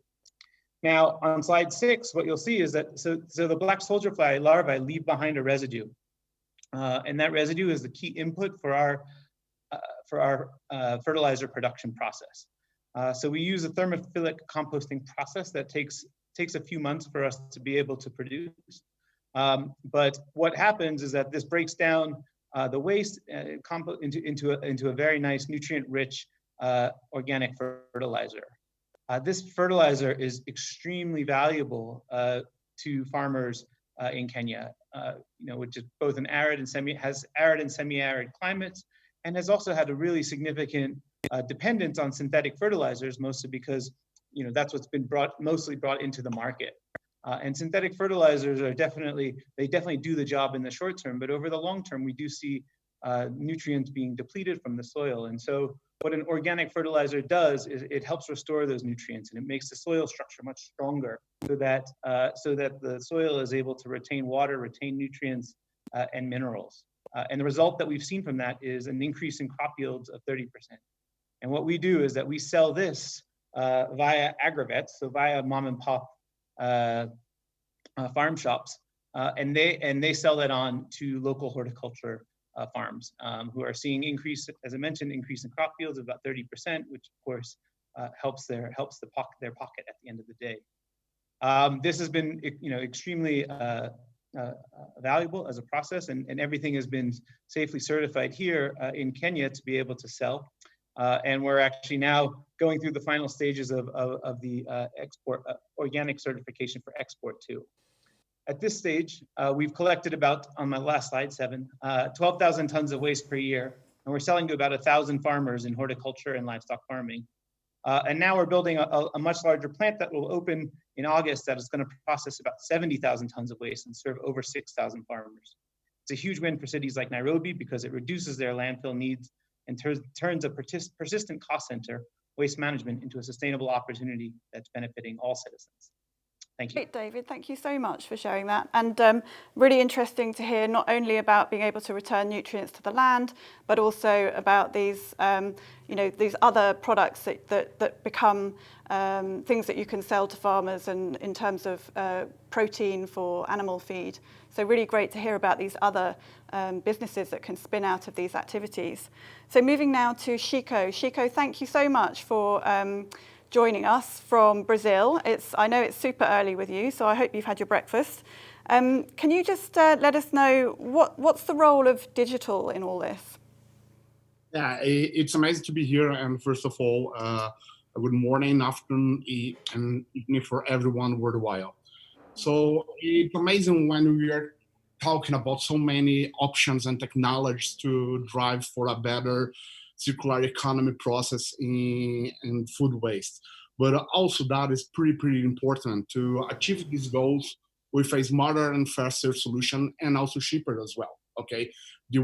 Now on slide 6, what you'll see is that so the black soldier fly larvae leave behind a residue, and that residue is the key input for our fertilizer production process. So we use a thermophilic composting process that takes a few months for us to be able to produce. But what happens is that this breaks down the waste into a very nice nutrient-rich organic fertilizer. This fertilizer is extremely valuable to farmers in Kenya, which is both an arid and semi-arid climates, and has also had a really significant dependence on synthetic fertilizers, mostly because that's what's been mostly brought into the market. And synthetic fertilizers definitely do the job in the short term, but over the long term, we do see nutrients being depleted from the soil. And so what an organic fertilizer does is it helps restore those nutrients, and it makes the soil structure much stronger so that the soil is able to retain water, retain nutrients, and minerals. And the result that we've seen from that is an increase in crop yields of 30%. And what we do is that we sell this via agrovets, so via mom and pop farm shops, and they sell that on to local horticulture farms who are seeing as I mentioned, increase in crop yields of about 30%, which of course helps their pocket at the end of the day. This has been extremely valuable as a process, and everything has been safely certified here in Kenya to be able to sell. And we're actually now going through the final stages of the export organic certification for export too. At this stage, we've collected about, on my last slide 7, 12,000 tons of waste per year, and we're selling to about 1,000 farmers in horticulture and livestock farming. And now we're building a much larger plant that will open in August that is going to process about 70,000 tons of waste and serve over 6,000 farmers. It's a huge win for cities like Nairobi because it reduces their landfill needs and turns a persistent cost center, waste management, into a sustainable opportunity that's benefiting all citizens. Thank you. Great, David. Thank you so much for sharing that. And really interesting to hear not only about being able to return nutrients to the land, but also about these, these other products that become things that you can sell to farmers, and in terms of protein for animal feed. So really great to hear about these other businesses that can spin out of these activities. So moving now to Chico. Chico, thank you so much for joining us from Brazil. I know it's super early with you, so I hope you've had your breakfast. Can you just let us know what's the role of digital in all this? Yeah, it's amazing to be here. And first of all, good morning, afternoon, and evening for everyone worldwide. So it's amazing when we are talking about so many options and technologies to drive for a better circular economy process in food waste. But also that is pretty important to achieve these goals with a smarter and faster solution, and also cheaper as well, okay? The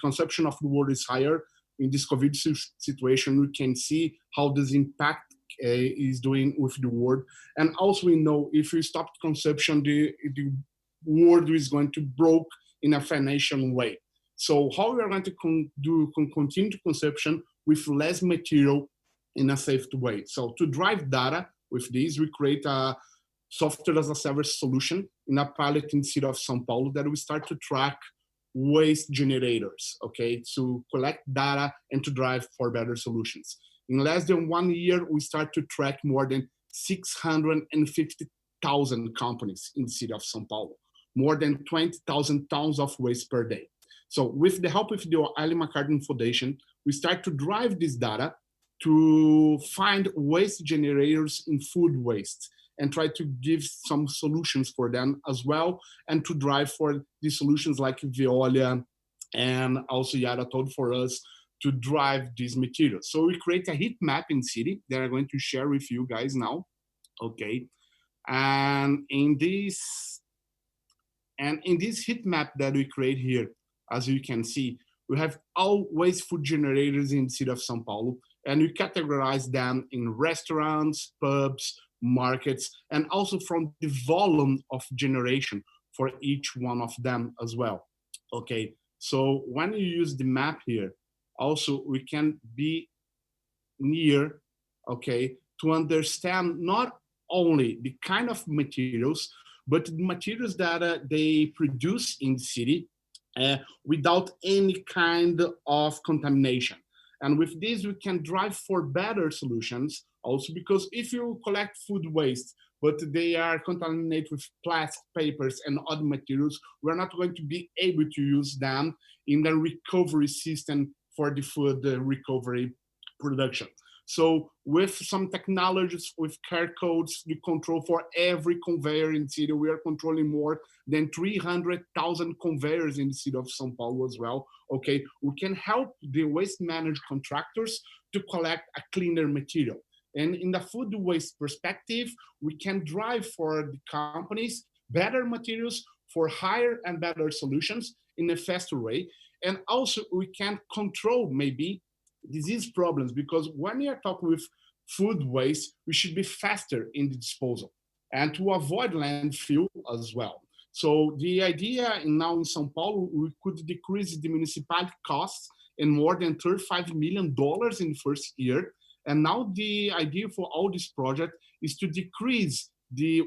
consumption of the world is higher. In this COVID situation, we can see how this impact is doing with the world. And also we know if we stop consumption, the world is going to broke in a financial way. So how we are going to continue consumption with less material in a safe way. So to drive data with this, we create a software as a service solution in a pilot in the city of São Paulo that we start to track waste generators, okay, to collect data and to drive for better solutions. In less than 1 year, we start to track more than 650,000 companies in the city of São Paulo, more than 20,000 tons of waste per day. So with the help of the Ellen MacArthur Foundation, we start to drive this data to find waste generators in food waste and try to give some solutions for them as well, and to drive for the solutions like Veolia and also Yara told for us to drive these materials. So we create a heat map in city that I'm going to share with you guys now, okay? And in this heat map that we create here, as you can see, we have all waste food generators in the city of São Paulo, and we categorize them in restaurants, pubs, markets, and also from the volume of generation for each one of them as well. Okay, so when you use the map here, also we can be near, okay, to understand not only the kind of materials, but the materials that they produce in the city without any kind of contamination. And with this, we can drive for better solutions also, because if you collect food waste, but they are contaminated with plastic, papers, and other materials, we're not going to be able to use them in the recovery system for the food recovery production. So with some technologies, with QR codes, the control for every conveyor in the city, we are controlling more than 300,000 conveyors in the city of São Paulo as well. Okay, we can help the waste management contractors to collect a cleaner material. And in the food waste perspective, we can drive for the companies better materials for higher and better solutions in a faster way. And also we can control maybe disease problems, because when we are talking with food waste, we should be faster in the disposal and to avoid landfill as well. So the idea now in São Paulo, we could decrease the municipality costs in more than $35 million in the first year. And now the idea for all this project is to decrease the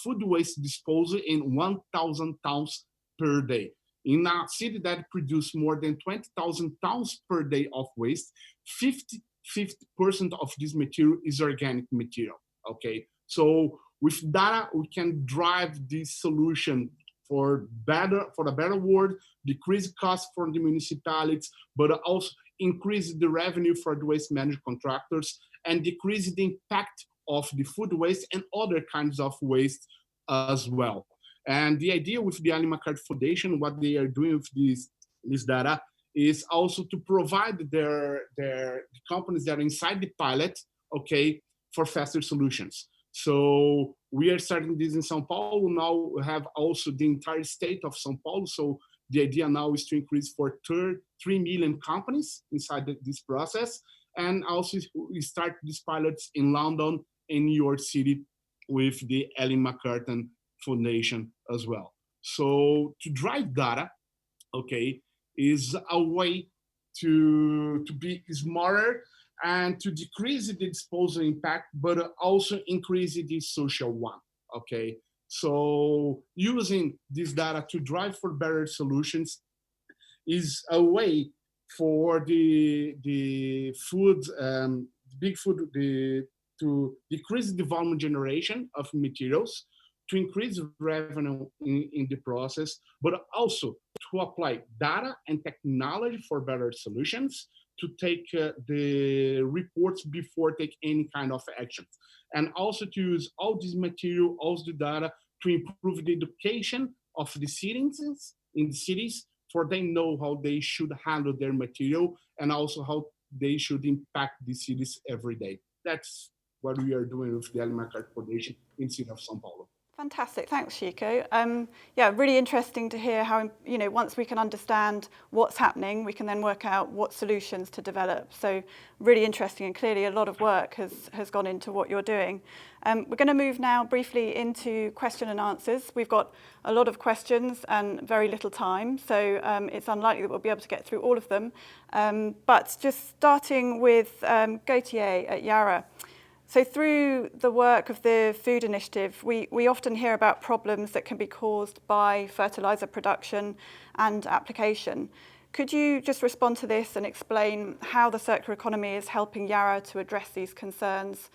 food waste disposal in 1,000 tons per day. In a city that produces more than 20,000 tons per day of waste, 50% of this material is organic material, okay? So with data, we can drive this solution for a better world, decrease costs for the municipalities, but also increase the revenue for the waste management contractors, and decrease the impact of the food waste and other kinds of waste as well. And the idea with the Ellen MacArthur Foundation, what they are doing with this data, is also to provide the companies that are inside the pilot, okay, for faster solutions. So we are starting this in São Paulo. Now we have also the entire state of São Paulo. So the idea now is to increase for 3 million companies inside this process. And also we start these pilots in London and New York City with the Ellen MacArthur Foundation as well. So to drive data, okay, is a way to be smarter and to decrease the disposal impact, but also increase the social one, okay? So using this data to drive for better solutions is a way for the food, big food, to decrease the volume generation of materials, to increase revenue in the process, but also to apply data and technology for better solutions, to take the reports before take any kind of actions. And also to use all this material, all the data to improve the education of the citizens in the cities, for they know how they should handle their material and also how they should impact the cities every day. That's what we are doing with the Ellen MacArthur Foundation in the city of São Paulo. Fantastic, thanks, Chico. Yeah, really interesting to hear how, once we can understand what's happening, we can then work out what solutions to develop. So really interesting, and clearly a lot of work has gone into what you're doing. We're going to move now briefly into question and answers. We've got a lot of questions and very little time, so it's unlikely that we'll be able to get through all of them. But just starting with Gautier at Yara. So through the work of the Food Initiative, we often hear about problems that can be caused by fertilizer production and application. Could you just respond to this and explain how the circular economy is helping Yara to address these concerns?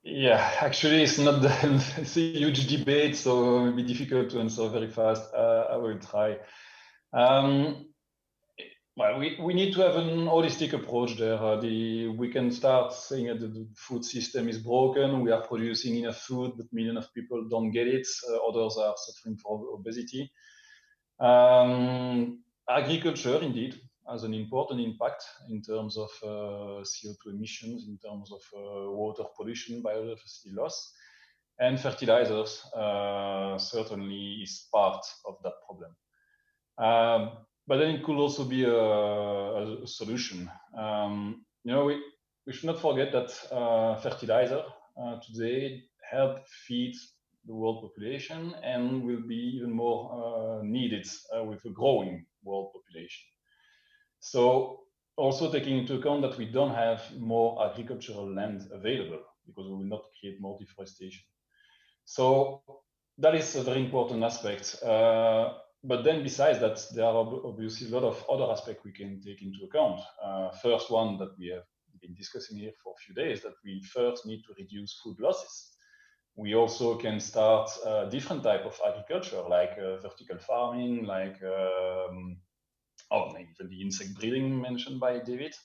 Yeah, actually, it's not it's a huge debate, so it will be difficult to answer very fast. I will try. Well, we need to have an holistic approach there. We can start saying that the food system is broken. We are producing enough food, but millions of people don't get it. Others are suffering from obesity. Agriculture, indeed, has an important impact in terms of CO2 emissions, in terms of water pollution, biodiversity loss. And fertilizers certainly is part of that problem. But then it could also be a solution. We should not forget that fertilizer today help feed the world population and will be even more needed with a growing world population. So also taking into account that we don't have more agricultural land available because we will not create more deforestation. So that is a very important aspect. But then besides that, there are obviously a lot of other aspects we can take into account. First one that we have been discussing here for a few days, that we first need to reduce food losses. We also can start a different type of agriculture, like vertical farming, like even the insect breeding mentioned by David,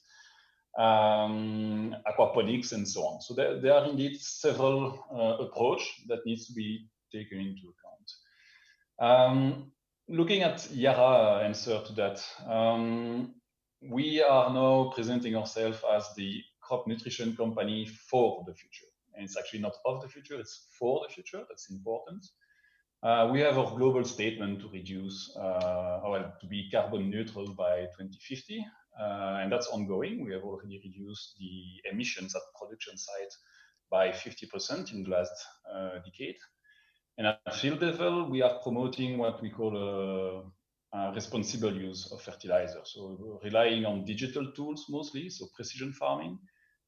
aquaponics and so on. So there are indeed several approaches that needs to be taken into account. Looking at Yara answer to that, we are now presenting ourselves as the crop nutrition company for the future. And it's actually not of the future, it's for the future. That's important. We have our global statement to reduce, to be carbon neutral by 2050. And that's ongoing. We have already reduced the emissions at production site by 50% in the last decade. And at field level, we are promoting what we call a responsible use of fertilizer. So we're relying on digital tools mostly, so precision farming,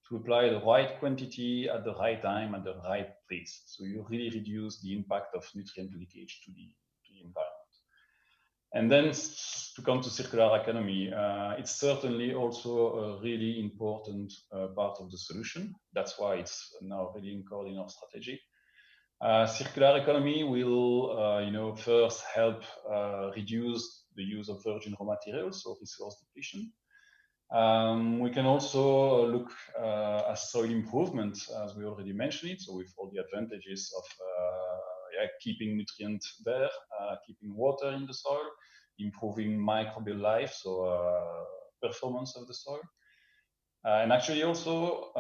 to apply the right quantity at the right time at the right place. So you really reduce the impact of nutrient leakage to the environment. And then to come to circular economy, it's certainly also a really important part of the solution. That's why it's now really included in our strategy. Circular economy will, first help reduce the use of virgin raw materials, so resource depletion. We can also look at soil improvement, as we already mentioned it, so with all the advantages of keeping nutrients there, keeping water in the soil, improving microbial life, so performance of the soil. and actually also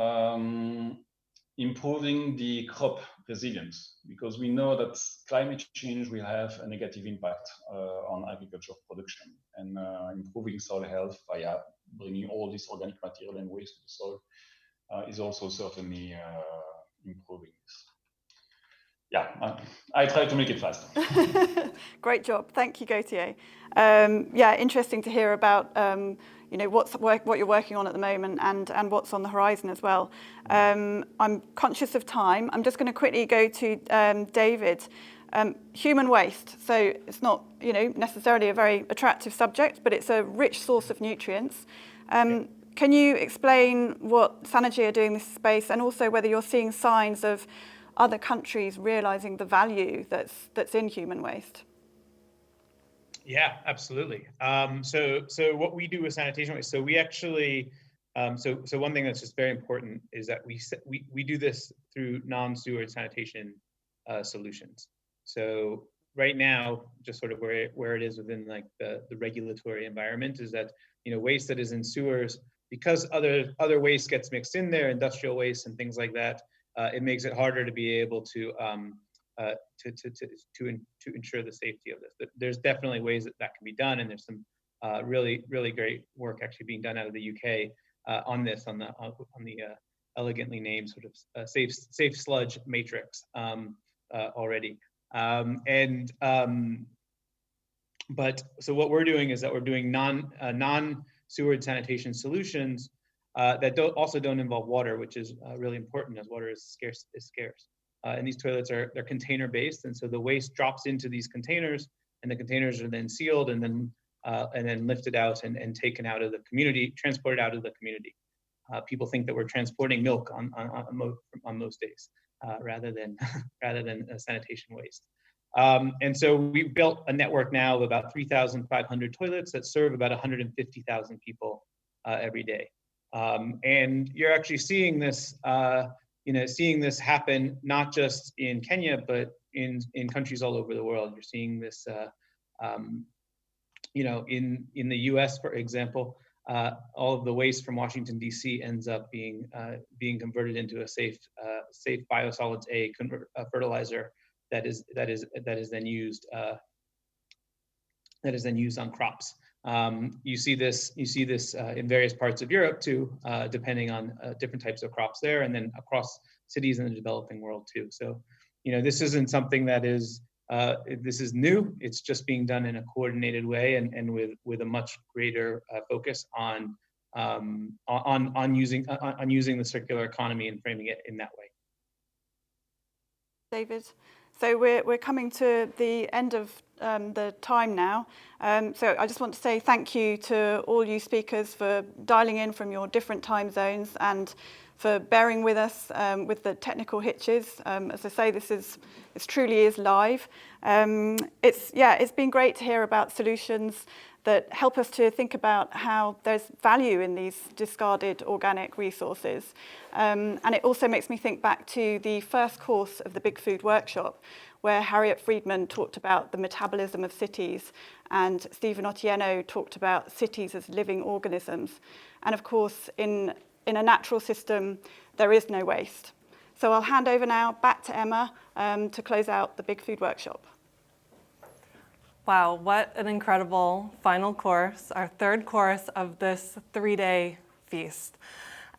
improving the crop resilience, because we know that climate change will have a negative impact on agricultural production, and improving soil health via bringing all this organic material and waste to the soil is also certainly improving this. Yeah, I try to make it fast. Great job, thank you, Gauthier. Yeah, interesting to hear about what you're working on at the moment and what's on the horizon as well. I'm conscious of time. I'm just going to quickly go to David. Human waste. So it's not necessarily a very attractive subject, but it's a rich source of nutrients. Can you explain what Sanofi are doing in this space, and also whether you're seeing signs of other countries realizing the value that's in human waste? Yeah, absolutely. So what we do with sanitation waste, so we actually, so one thing that's just very important is that we do this through non-sewer sanitation solutions. So right now, just sort of where it is within like the regulatory environment is that waste that is in sewers, because other waste gets mixed in there, industrial waste and things like that, it makes it harder to be able to ensure the safety of this. But there's definitely ways that can be done, and there's some really great work actually being done out of the UK on this, on the elegantly named sort of safe sludge matrix already. But so what we're doing is that we're doing non-sewered sanitation solutions that also don't involve water, which is really important, as water is scarce. And these toilets they're container based, and so the waste drops into these containers, and the containers are then sealed and then lifted out and taken out of the community, transported out of the community. People think that we're transporting milk on most days rather than sanitation waste. And so we've built a network now of about 3,500 toilets that serve about 150,000 people every day. And you're actually seeing this, seeing this happen not just in Kenya, but in countries all over the world. You're seeing this, in the U.S., for example, all of the waste from Washington D.C. ends up being converted into a safe biosolids A fertilizer that is then used on crops. You see this in various parts of Europe too, depending on different types of crops there, and then across cities in the developing world too. So, this isn't something that is this is new. It's just being done in a coordinated way and with a much greater focus on using the circular economy and framing it in that way. David, so we're coming to the end of the time now. So I just want to say thank you to all you speakers for dialing in from your different time zones and for bearing with us with the technical hitches. As I say, this truly is live. It's been great to hear about solutions that help us to think about how there's value in these discarded organic resources. And it also makes me think back to the first course of the Big Food Workshop, where Harriet Friedman talked about the metabolism of cities, and Stephen Otieno talked about cities as living organisms. And of course, in a natural system, there is no waste. So I'll hand over now back to Emma to close out the Big Food Workshop. Wow, what an incredible final course, our third course of this 3-day feast.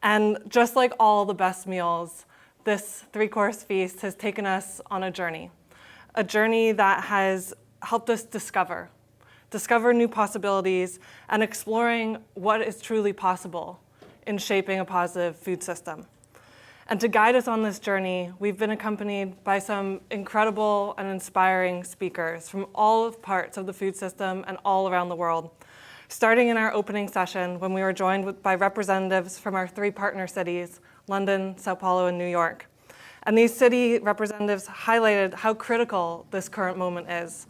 And just like all the best meals, this 3-course feast has taken us on a journey that has helped us discover new possibilities and exploring what is truly possible in shaping a positive food system. And to guide us on this journey, we've been accompanied by some incredible and inspiring speakers from all parts of the food system and all around the world. Starting in our opening session, when we were joined by representatives from our 3 partner cities, London, Sao Paulo, and New York. And these city representatives highlighted how critical this current moment is,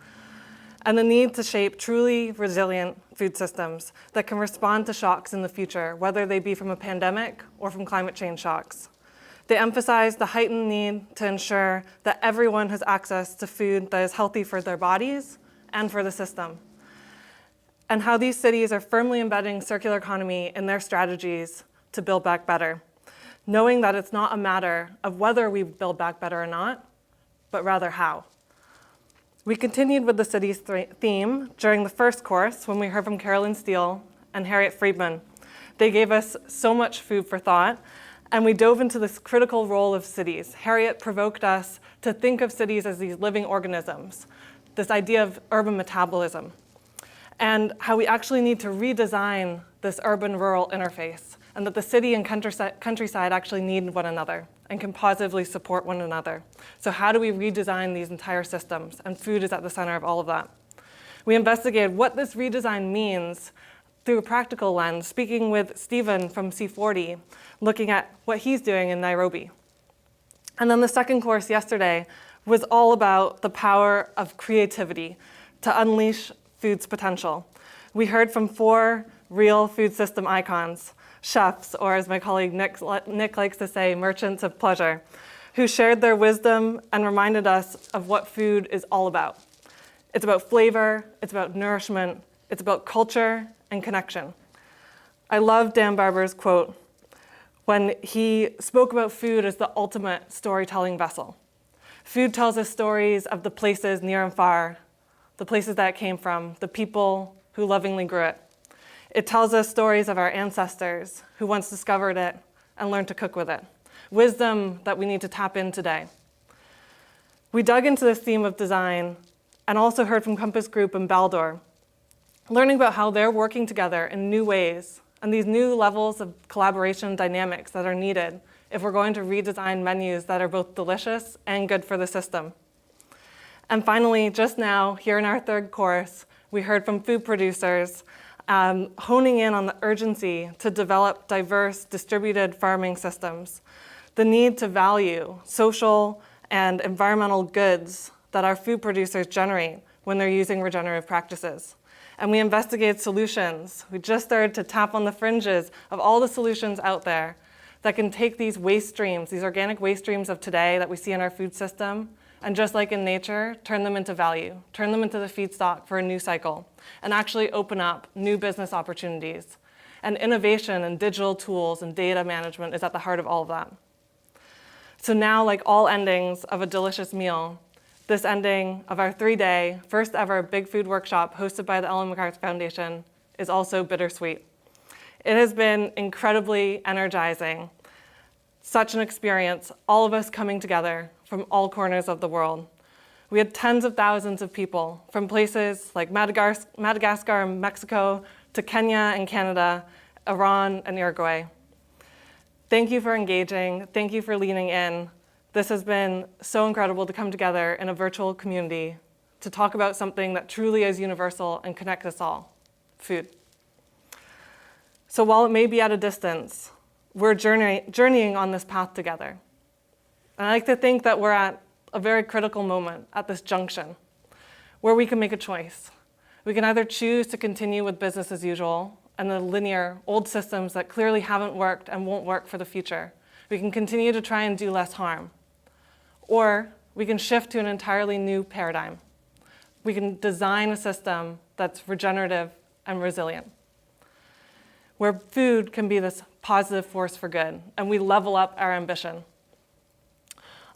and the need to shape truly resilient food systems that can respond to shocks in the future, whether they be from a pandemic or from climate change shocks. They emphasized the heightened need to ensure that everyone has access to food that is healthy for their bodies and for the system, and how these cities are firmly embedding circular economy in their strategies to build back better, knowing that it's not a matter of whether we build back better or not, but rather how. We continued with the city's theme during the first course when we heard from Carolyn Steele and Harriet Friedman. They gave us so much food for thought, and we dove into this critical role of cities. Harriet provoked us to think of cities as these living organisms, this idea of urban metabolism, and how we actually need to redesign this urban-rural interface, and that the city and countryside actually need one another and can positively support one another. So how do we redesign these entire systems? And food is at the center of all of that. We investigated what this redesign means through a practical lens, speaking with Stephen from C40, looking at what he's doing in Nairobi. And then the second course yesterday was all about the power of creativity to unleash food's potential. We heard from 4 real food system icons, chefs, or as my colleague Nick likes to say, merchants of pleasure, who shared their wisdom and reminded us of what food is all about. It's about flavor, it's about nourishment, it's about culture and connection. I love Dan Barber's quote when he spoke about food as the ultimate storytelling vessel. Food tells us stories of the places near and far, the places that it came from, the people who lovingly grew it. It tells us stories of our ancestors who once discovered it and learned to cook with it. Wisdom that we need to tap in today. We dug into this theme of design and also heard from Compass Group and Baldor, learning about how they're working together in new ways and these new levels of collaboration dynamics that are needed if we're going to redesign menus that are both delicious and good for the system. And finally, just now, here in our third course, we heard from food producers honing in on the urgency to develop diverse distributed farming systems, the need to value social and environmental goods that our food producers generate when they're using regenerative practices. And we investigated solutions. We just started to tap on the fringes of all the solutions out there that can take these waste streams, these organic waste streams of today that we see in our food system, and just like in nature, turn them into value, turn them into the feedstock for a new cycle, and actually open up new business opportunities. And innovation and digital tools and data management is at the heart of all of that. So now, like all endings of a delicious meal, this ending of our 3-day, first ever Big Food Workshop hosted by the Ellen MacArthur Foundation is also bittersweet. It has been incredibly energizing. Such an experience, all of us coming together from all corners of the world. We had tens of thousands of people from places like Madagascar and Mexico to Kenya and Canada, Iran and Uruguay. Thank you for engaging. Thank you for leaning in. This has been so incredible to come together in a virtual community to talk about something that truly is universal and connects us all, food. So while it may be at a distance, we're journeying on this path together. And I like to think that we're at a very critical moment at this junction where we can make a choice. We can either choose to continue with business as usual and the linear old systems that clearly haven't worked and won't work for the future. We can continue to try and do less harm. Or we can shift to an entirely new paradigm. We can design a system that's regenerative and resilient, where food can be this positive force for good, and we level up our ambition.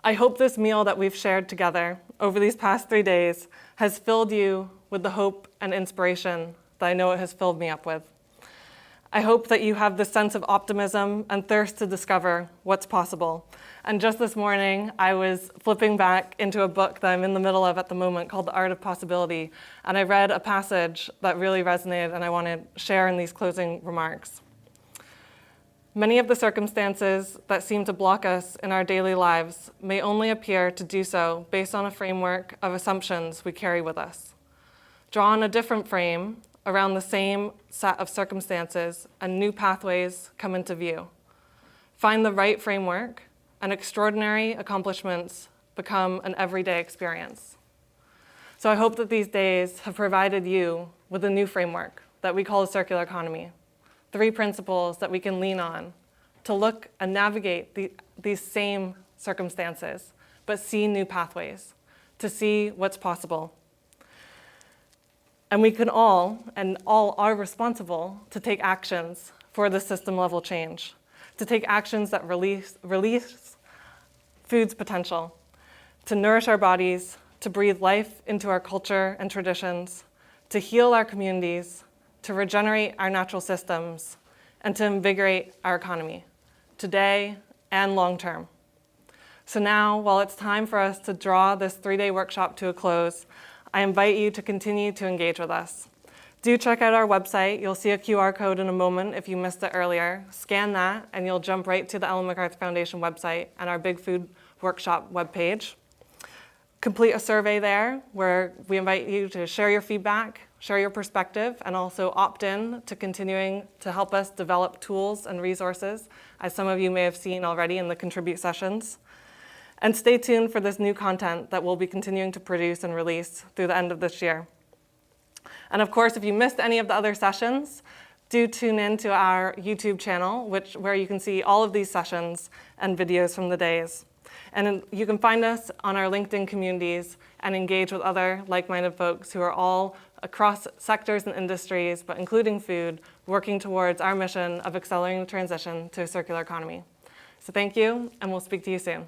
I hope this meal that we've shared together over these past 3 days has filled you with the hope and inspiration that I know it has filled me up with. I hope that you have the sense of optimism and thirst to discover what's possible. And just this morning, I was flipping back into a book that I'm in the middle of at the moment called The Art of Possibility, and I read a passage that really resonated and I want to share in these closing remarks. Many of the circumstances that seem to block us in our daily lives may only appear to do so based on a framework of assumptions we carry with us. Draw on a different frame around the same set of circumstances and new pathways come into view. Find the right framework and extraordinary accomplishments become an everyday experience. So I hope that these days have provided you with a new framework that we call a circular economy. 3 principles that we can lean on to look and navigate these same circumstances, but see new pathways, to see what's possible. And we can all are responsible to take actions for the system level change. to take actions that release food's potential, to nourish our bodies, to breathe life into our culture and traditions, to heal our communities, to regenerate our natural systems, and to invigorate our economy, today and long term. So now, while it's time for us to draw this 3-day workshop to a close, I invite you to continue to engage with us. Do check out our website. You'll see a QR code in a moment if you missed it earlier. Scan that, and you'll jump right to the Ellen MacArthur Foundation website and our Big Food Workshop webpage. Complete a survey there where we invite you to share your feedback, share your perspective, and also opt in to continuing to help us develop tools and resources, as some of you may have seen already in the contribute sessions. And stay tuned for this new content that we'll be continuing to produce and release through the end of this year. And of course, if you missed any of the other sessions, do tune in to our YouTube channel, where you can see all of these sessions and videos from the days. And you can find us on our LinkedIn communities and engage with other like-minded folks who are all across sectors and industries, but including food, working towards our mission of accelerating the transition to a circular economy. So thank you, and we'll speak to you soon.